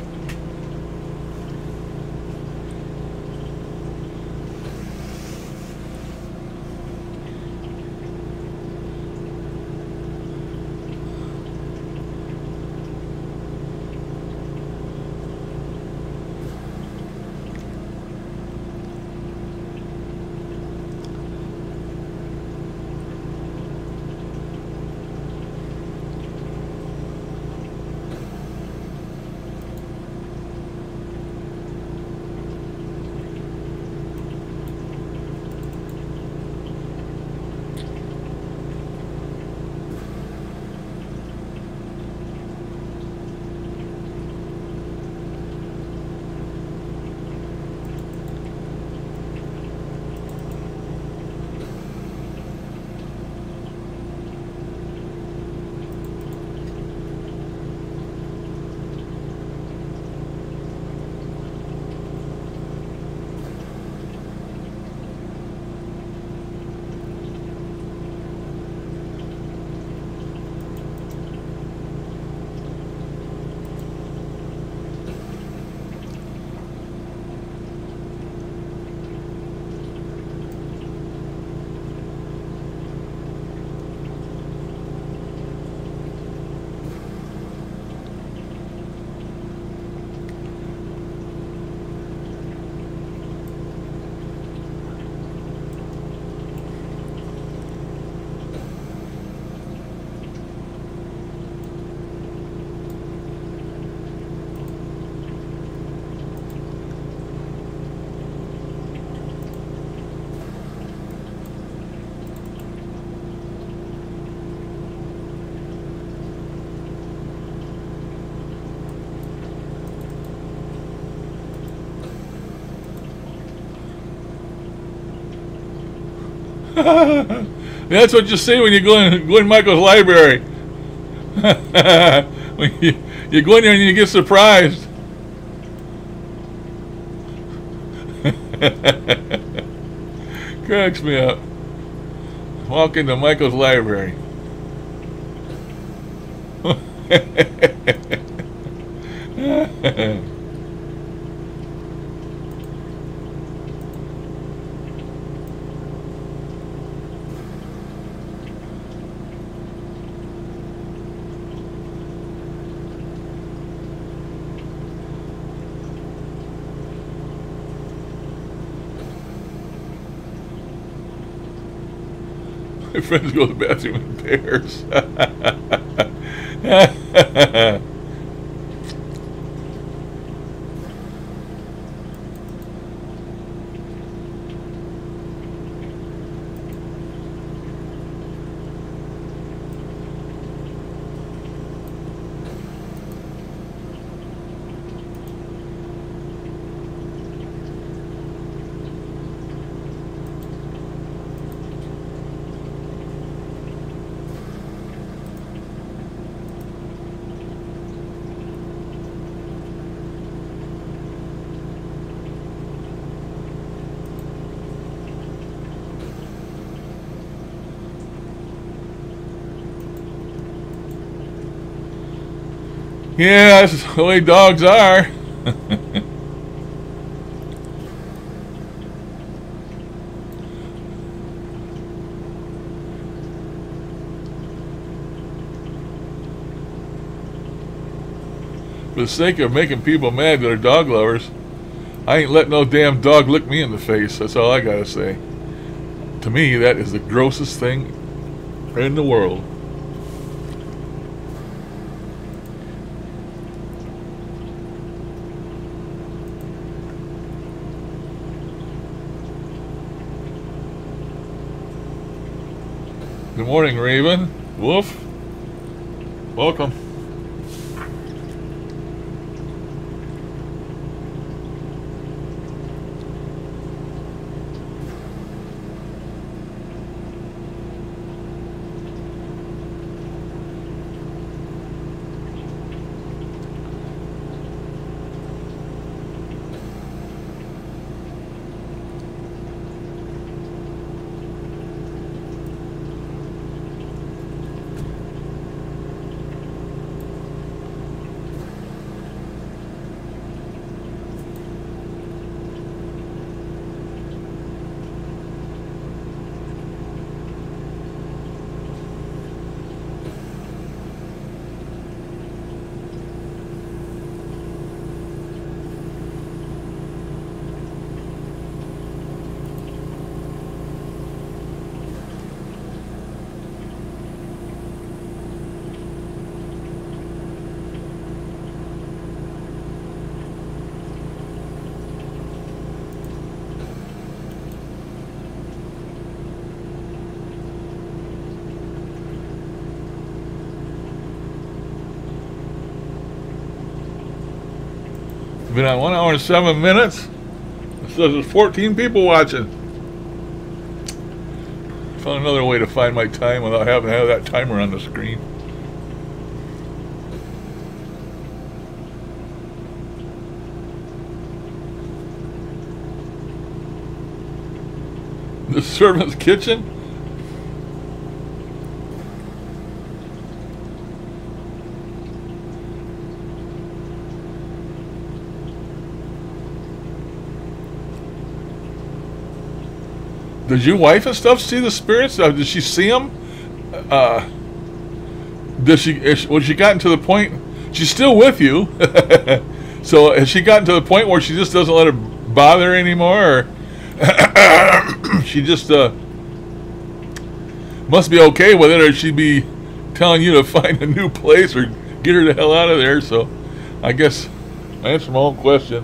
That's what you say when you go in Michael's library. When you go in there and you get surprised. Cracks me up. Walk into Michael's library. My friends go to the bathroom in pairs. Yeah, that's the way dogs are. For the sake of making people mad that are dog lovers, I ain't letting no damn dog lick me in the face. That's all I gotta say. To me, that is the grossest thing in the world. Good morning, Raven. Wolf. Welcome. Been on 1 hour and 7 minutes. It says there's 14 people watching. Found another way to find my time without having to have that timer on the screen. The servant's kitchen? Does your wife and stuff see the spirits? Did she see them? When she gotten to the point, she's still with you. So has she gotten to the point where she just doesn't let her bother her anymore? Or she just must be okay with it, or she'd be telling you to find a new place or get her the hell out of there. So I guess I answered my own question.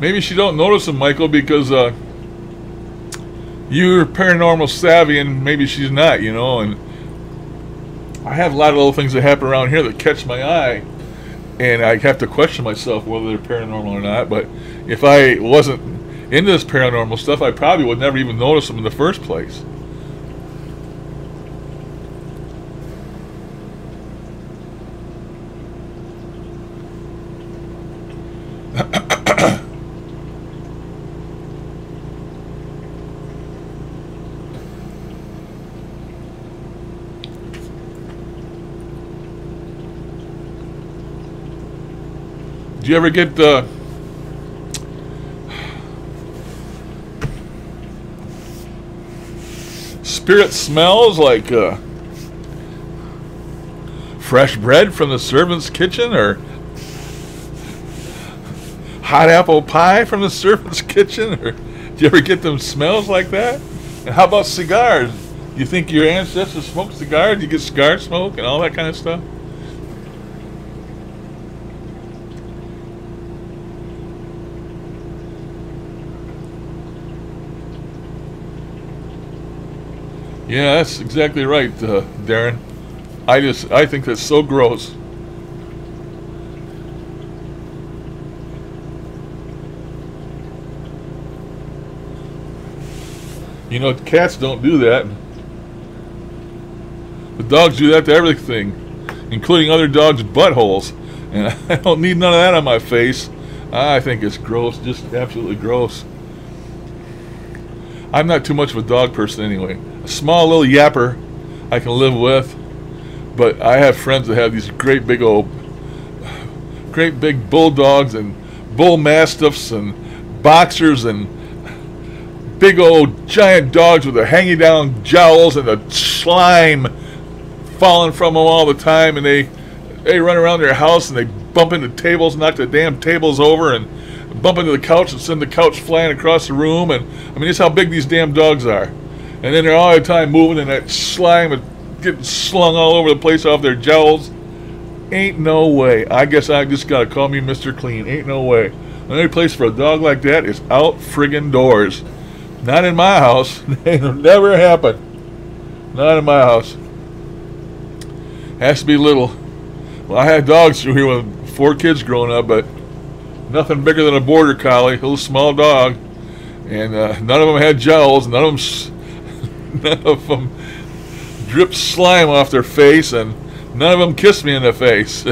Maybe she don't notice them, Michael, because you're paranormal savvy and maybe she's not, you know. And I have a lot of little things that happen around here that catch my eye, and I have to question myself whether they're paranormal or not. But if I wasn't into this paranormal stuff, I probably would never even notice them in the first place. Do you ever get spirit smells like fresh bread from the servant's kitchen, or hot apple pie from the servant's kitchen? Or do you ever get them smells like that? And how about cigars? You think your ancestors smoked cigars? You get cigar smoke and all that kind of stuff? Yeah, that's exactly right, Darren. I think that's so gross. You know, cats don't do that. The dogs do that to everything, including other dogs' buttholes. And I don't need none of that on my face. I think it's gross, just absolutely gross. I'm not too much of a dog person anyway. A small little yapper I can live with, but I have friends that have these great big bulldogs and bull mastiffs and boxers and big old giant dogs with their hanging down jowls and the slime falling from them all the time, and they run around their house and they bump into tables, knock the damn tables over, and bump into the couch and send the couch flying across the room. And I mean, that's how big these damn dogs are. And then they're all the time moving in that slime and getting slung all over the place off their jowls. Ain't no way. I guess I just gotta call me Mr. Clean. Ain't no way. The only place for a dog like that is out friggin' doors. Not in my house. It'll never happen. Not in my house. Has to be little. Well, I had dogs through here with 4 kids growing up, but nothing bigger than a border collie, a little small dog. And none of them had jowls. None of them dripped slime off their face, and none of them kissed me in the face.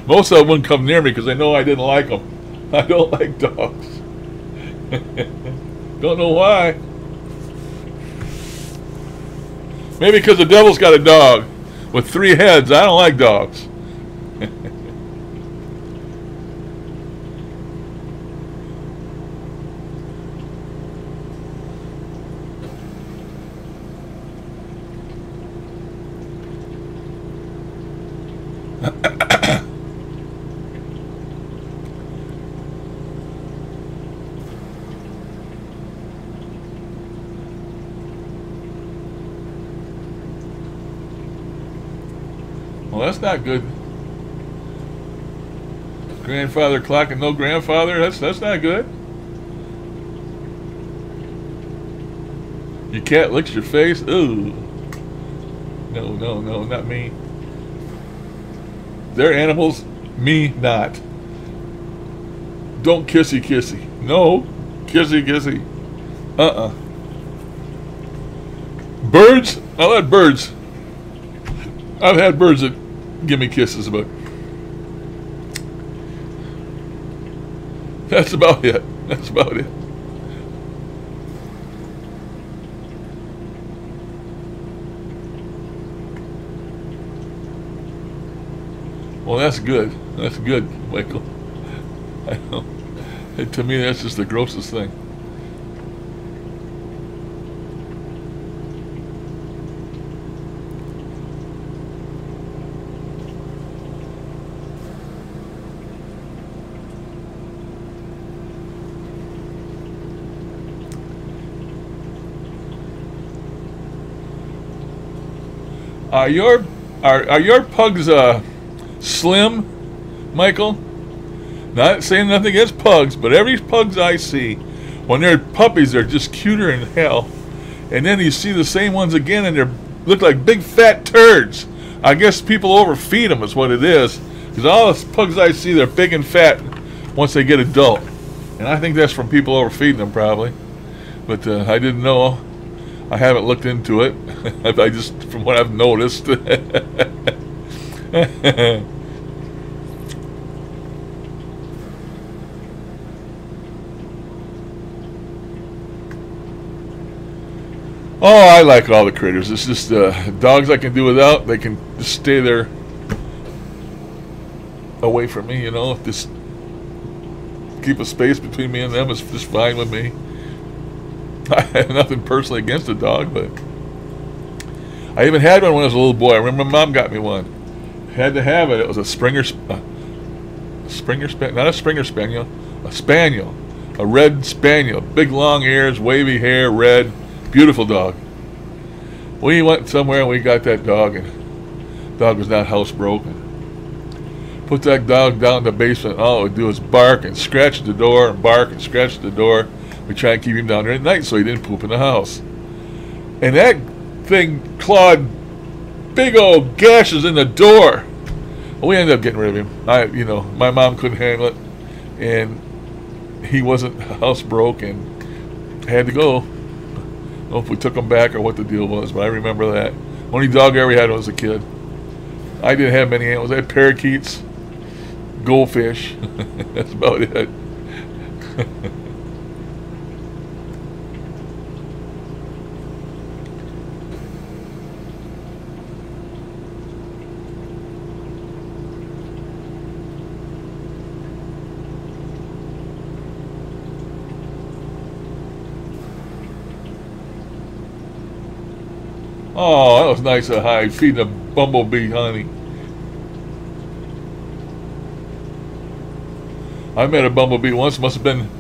Most of them wouldn't come near me because they know I didn't like them. I don't like dogs. Don't know why. Maybe because the devil's got a dog with 3 heads. I don't like dogs. Well, that's not good. Grandfather clock and no grandfather. That's not good. Your cat licks your face. Ooh. No, not me. They're animals. Me not. Don't kissy kissy. No, kissy kissy. Birds. I like birds. I've had birds that give me kisses, but that's about it. That's about it. Well, that's good. That's good, Michael. I know. To me, that's just the grossest thing. Are your pugs slim, Michael? Not saying nothing against pugs, but every pugs I see, when they're puppies, they're just cuter than hell. And then you see the same ones again, and they look like big fat turds. I guess people overfeed them is what it is. Because all the pugs I see, they're big and fat once they get adult. And I think that's from people overfeeding them probably. But I didn't know. I haven't looked into it. I just, from what I've noticed. Oh, I like all the critters. It's just dogs I can do without. They can just stay there away from me, you know. Just keep a space between me and them is just fine with me. I have nothing personally against a dog, but I even had one when I was a little boy. I remember my mom got me one. Had to have it. It was a Springer Spaniel, not a Springer Spaniel, a Spaniel, a red Spaniel, big long ears, wavy hair, red. Beautiful dog. We went somewhere and we got that dog, and the dog was not housebroken. Put that dog down in the basement. All it would do is bark and scratch at the door and bark and scratch at the door. We try and keep him down there at night so he didn't poop in the house. And that thing clawed big old gashes in the door. We ended up getting rid of him. My mom couldn't handle it, and he wasn't housebroken and had to go. I don't know if we took him back or what the deal was, but I remember that. Only dog I ever had when I was a kid. I didn't have many animals. I had parakeets, goldfish. That's about it. Oh, that was nice and high, feeding a bumblebee honey. I met a bumblebee once, must have been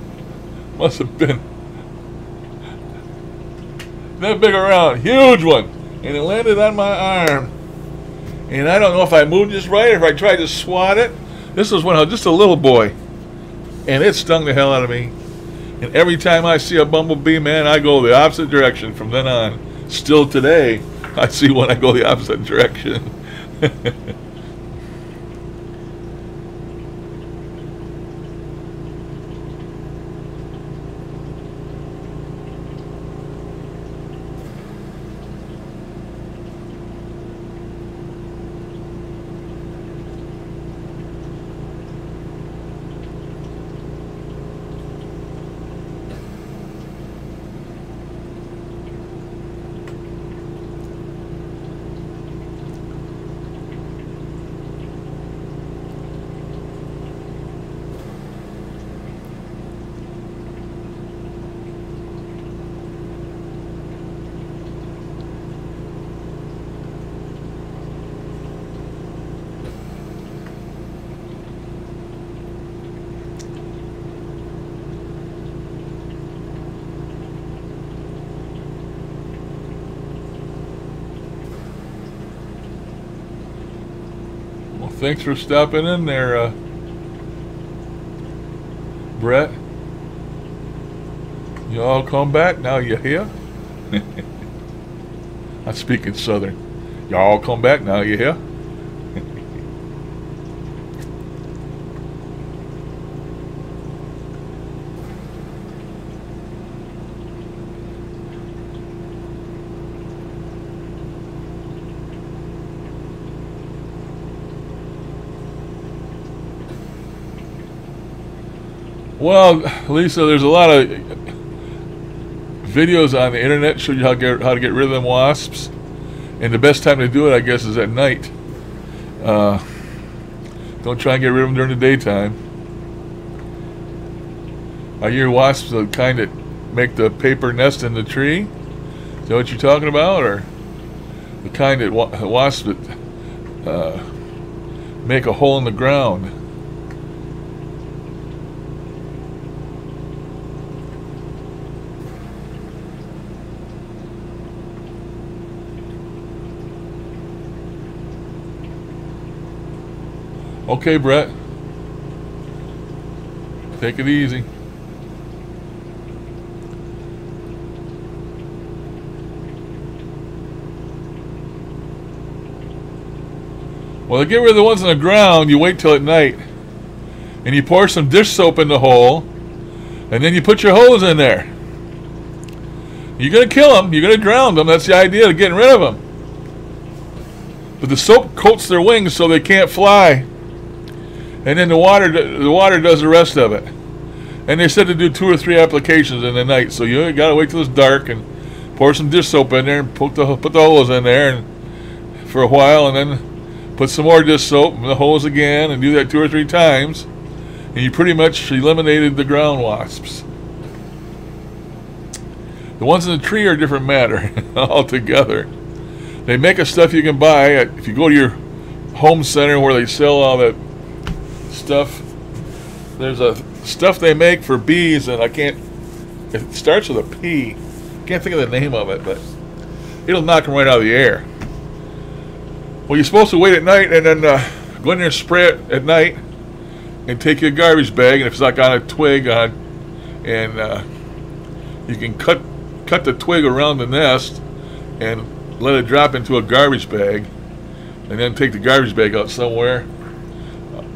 that big around, huge one, and it landed on my arm. And I don't know if I moved just right or if I tried to swat it. This was when I was just a little boy, and it stung the hell out of me. And every time I see a bumblebee, man, I go the opposite direction from then on. Still today, I see one, I go the opposite direction. Thanks for stopping in there, Brett. You all come back now, you hear? I'm speaking Southern. Y'all come back now, you hear? Well, Lisa, there's a lot of videos on the internet show you how to get rid of them wasps, and the best time to do it, I guess, is at night. Don't try and get rid of them during the daytime. Are your wasps the kind that make the paper nest in the tree? Is that what you're talking about, or the kind that wasps that make a hole in the ground? Okay, Brett. Take it easy. Well, to get rid of the ones on the ground, you wait till at night. And you pour some dish soap in the hole. And then you put your hose in there. You're going to kill them. You're going to drown them. That's the idea of getting rid of them. But the soap coats their wings so they can't fly. And then the water does the rest of it. And they said to do 2 or 3 applications in the night. So you got to wait till it's dark and pour some dish soap in there and put the hose in there and for a while, and then put some more dish soap and the hose again, and do that 2 or 3 times. And you pretty much eliminated the ground wasps. The ones in the tree are a different matter altogether. They make a stuff you can buy if you go to your home center where they sell all that stuff. There's a stuff they make for bees, and it starts with a P. Can't think of the name of it, but it'll knock them right out of the air. Well, you're supposed to wait at night and then go in there and spray it at night, and take your garbage bag, and if it's like on a twig, and you can cut the twig around the nest and let it drop into a garbage bag, and then take the garbage bag out somewhere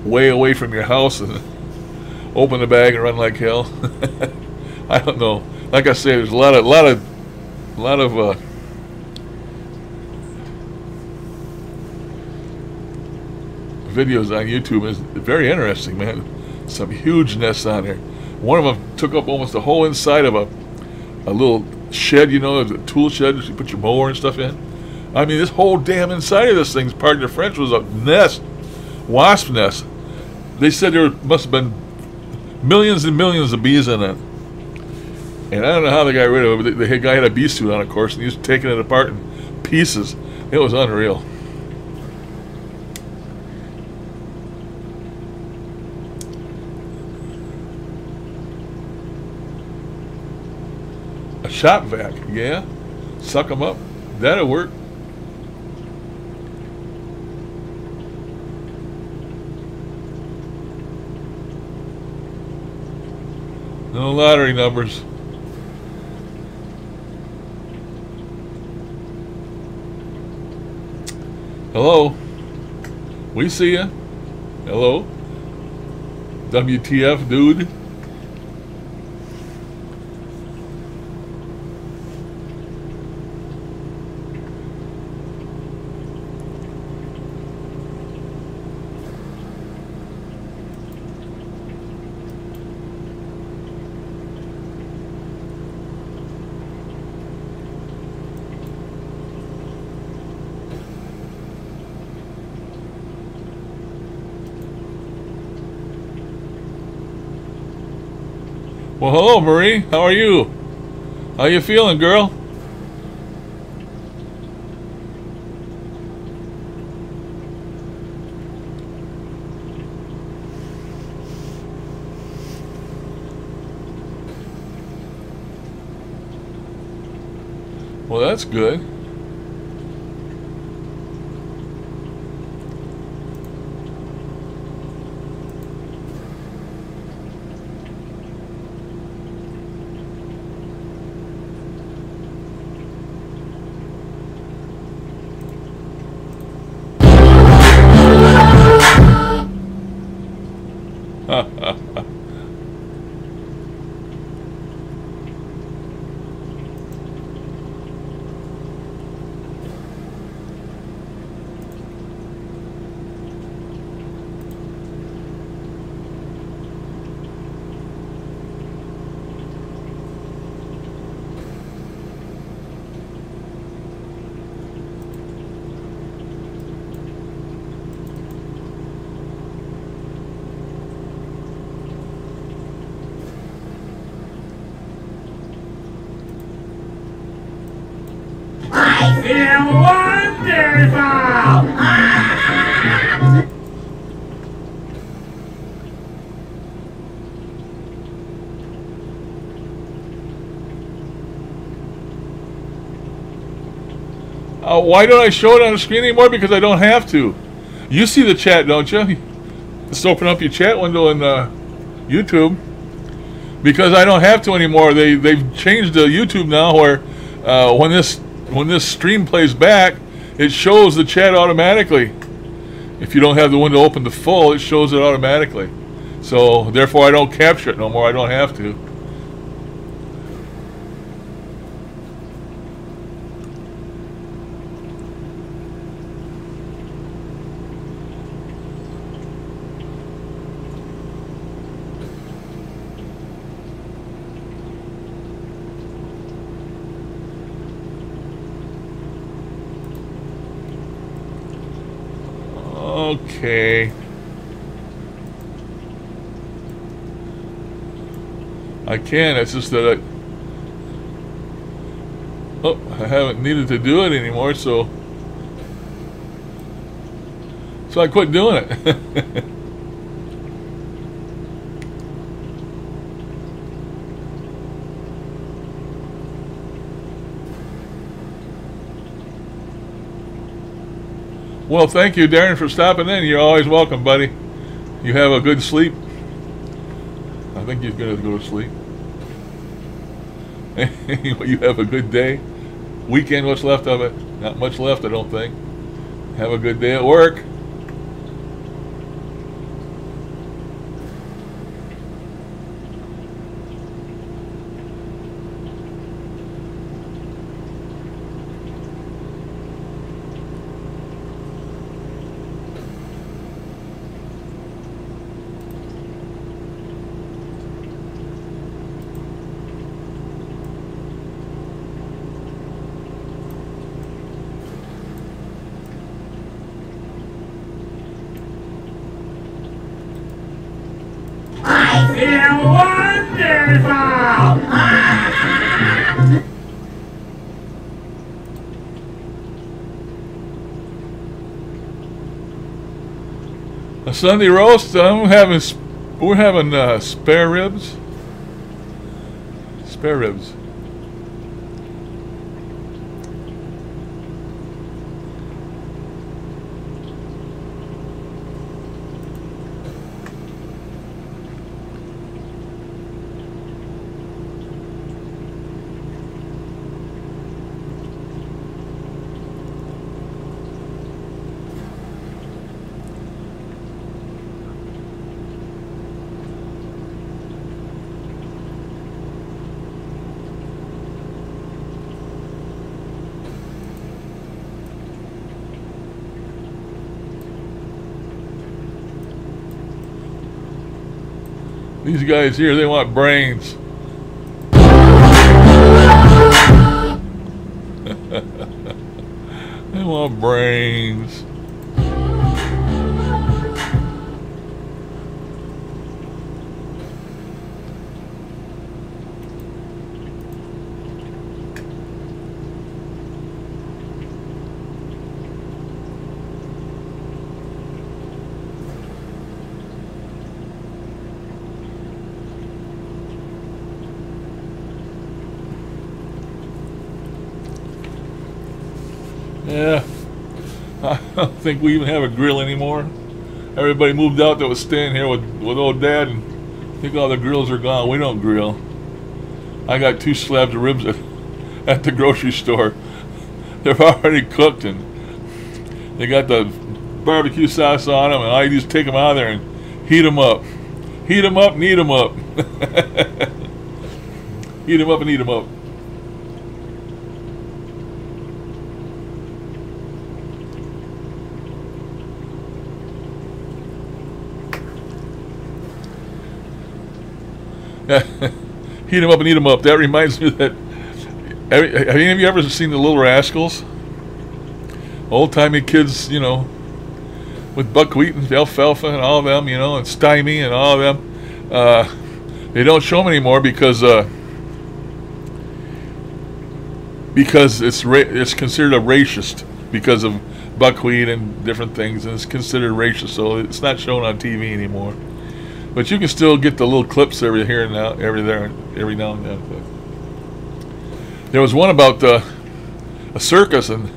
way away from your house and open the bag and run like hell. I don't know. Like I say, there's a lot of videos on YouTube. It's very interesting, man. Some huge nests on there. One of them took up almost the whole inside of a little shed, a tool shed you put your mower and stuff in. I mean, this whole damn inside of this thing, pardon the French, was a nest, wasp nest. They said there must have been millions and millions of bees in it. And I don't know how they got rid of it, but the guy had a bee suit on, of course, and he was taking it apart in pieces. It was unreal. A shop vac, yeah. Suck them up. That'll work. No lottery numbers. Hello. We see ya. Hello. WTF, dude. Well, hello, Marie. How are you? How you feeling, girl? Well, that's good. I feel wonderful! Why don't I show it on the screen anymore? Because I don't have to. You see the chat, don't you? Just open up your chat window in YouTube. Because I don't have to anymore. They've changed the YouTube now where when this stream plays back, it shows the chat automatically. If you don't have the window open to full, it shows it automatically. So therefore I don't capture it no more. I don't have to. Okay. I can, it's just that I haven't needed to do it anymore, so I quit doing it. Well, thank you, Darren, for stopping in. You're always welcome, buddy. You have a good sleep. I think you're going to go to sleep. You have a good day. Weekend, what's left of it? Not much left, I don't think. Have a good day at work. A Sunday roast. We're having spare ribs. Spare ribs. These guys here, they want brains. They want brains. Yeah, I don't think we even have a grill anymore. Everybody moved out that was staying here with old Dad, and I think all the grills are gone. We don't grill. I got 2 slabs of ribs at the grocery store. They're already cooked, and they got the barbecue sauce on them, and I just take them out of there and heat them up. Heat them up and eat them up. Heat them up and eat them up. Heat them up and eat them up. That reminds me that. Have any of you ever seen the Little Rascals? Old-timey kids, you know, with buckwheat and alfalfa and all of them, you know, and stymie and all of them. They don't show them anymore because it's considered a racist because of buckwheat and different things, and it's considered racist, so it's not shown on TV anymore. But you can still get the little clips every now and then. But there was one about a circus and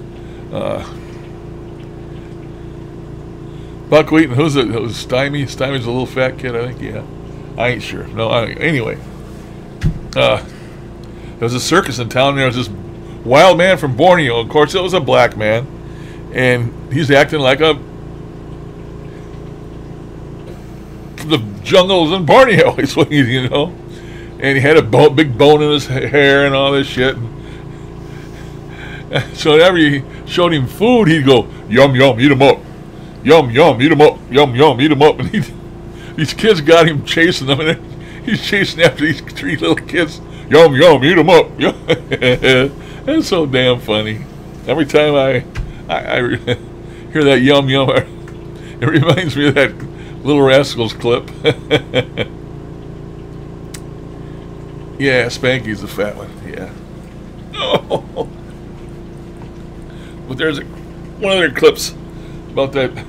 buckwheat, and who's it? It was Stymie. Stymie's a little fat kid, I think. Yeah, I ain't sure. No, anyway, There was a circus in town. And there was this wild man from Borneo. Of course, it was a black man, and he's acting like the jungles in Borneo. Is what you know. And he had a big bone in his hair and all this shit. So whenever you showed him food, he'd go, yum, yum, eat him up. Yum, yum, eat him up. Yum, yum, eat him up. And these kids got him chasing them. And he's chasing after these 3 little kids. Yum, yum, eat him up. That's so damn funny. Every time I hear that yum, yum, it reminds me of that Little Rascals clip. Yeah, Spanky's the fat one. Yeah. Oh. But there's one of their clips about that.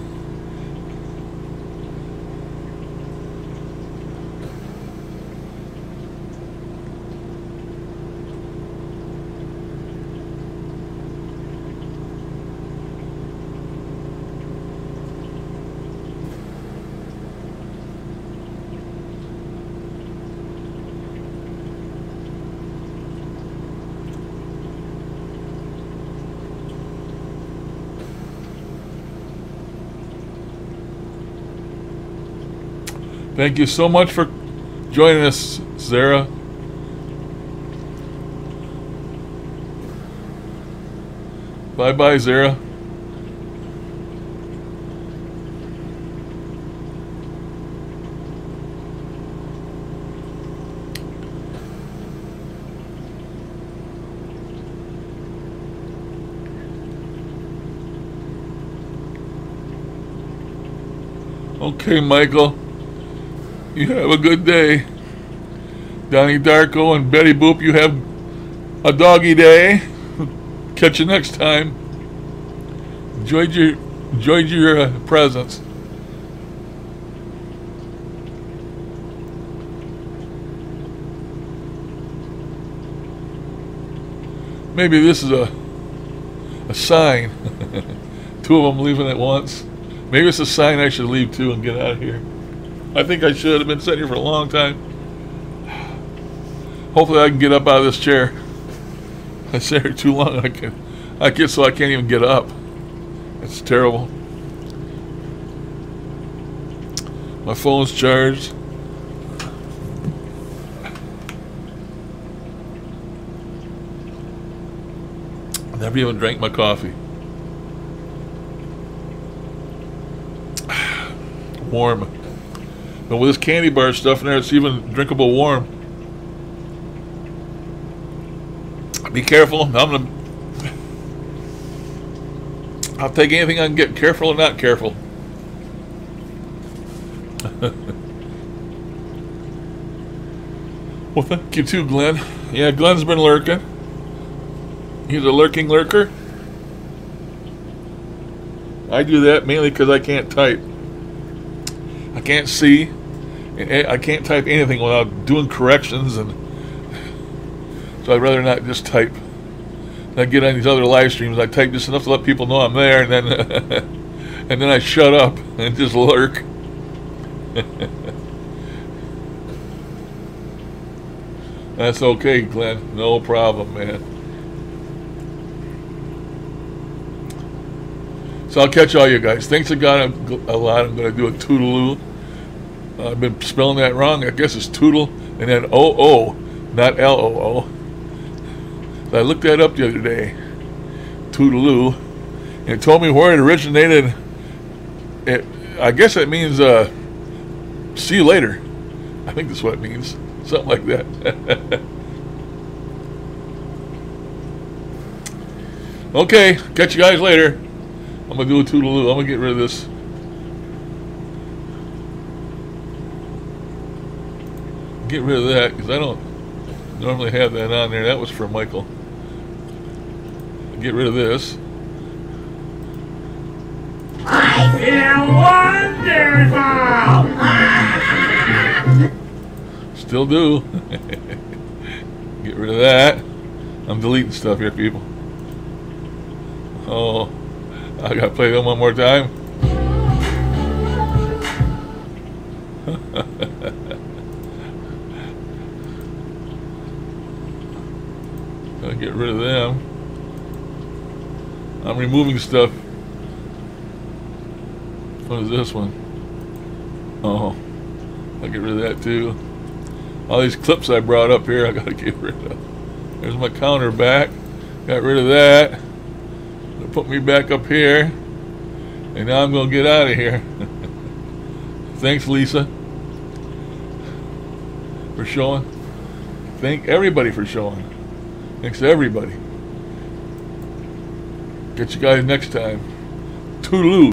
Thank you so much for joining us, Sarah. Bye-bye, Sarah. Okay, Michael. You have a good day. Donnie Darko and Betty Boop, you have a doggy day. Catch you next time. Enjoyed your presence. Maybe this is a sign. 2 of them leaving at once. Maybe it's a sign I should leave too and get out of here. I think I should. I've been sitting here for a long time. Hopefully I can get up out of this chair. I sit here too long. I get so I can't even get up. It's terrible. My phone's charged. I never even drank my coffee. Warm. But with this candy bar stuff in there, it's even drinkable warm. Be careful. I'll take anything I can get, careful or not careful. Well, thank you too, Glenn. Yeah, Glenn's been lurking. He's a lurking lurker. I do that mainly because I can't type. I can't see. I can't type anything without doing corrections, and so I'd rather not just type. I get on these other live streams. I type just enough to let people know I'm there, and then and then I shut up and just lurk. That's okay, Glenn. No problem, man. So I'll catch all you guys. Thanks a lot. I'm going to do a toodaloo. I've been spelling that wrong. I guess it's toodle and then O-O, not L-O-O. So I looked that up the other day. Toodaloo. And it told me where it originated. I guess it means see you later. I think that's what it means. Something like that. Okay, catch you guys later. I'm going to do a toodaloo. I'm going to get rid of this. Get rid of that because I don't normally have that on there. That was for Michael. Get rid of this. I feel wonderful! Still do. Get rid of that. I'm deleting stuff here, people. Oh, I gotta play them one more time. Gotta get rid of them. I'm removing stuff. What is this one? Oh, I'll get rid of that too. All these clips I brought up here, I gotta get rid of. There's my counter back. Got rid of that. It'll put me back up here. And now I'm gonna get out of here. Thanks, Lisa, for showing. Thank everybody for showing. Thanks to everybody. Get you guys next time. Toodaloo.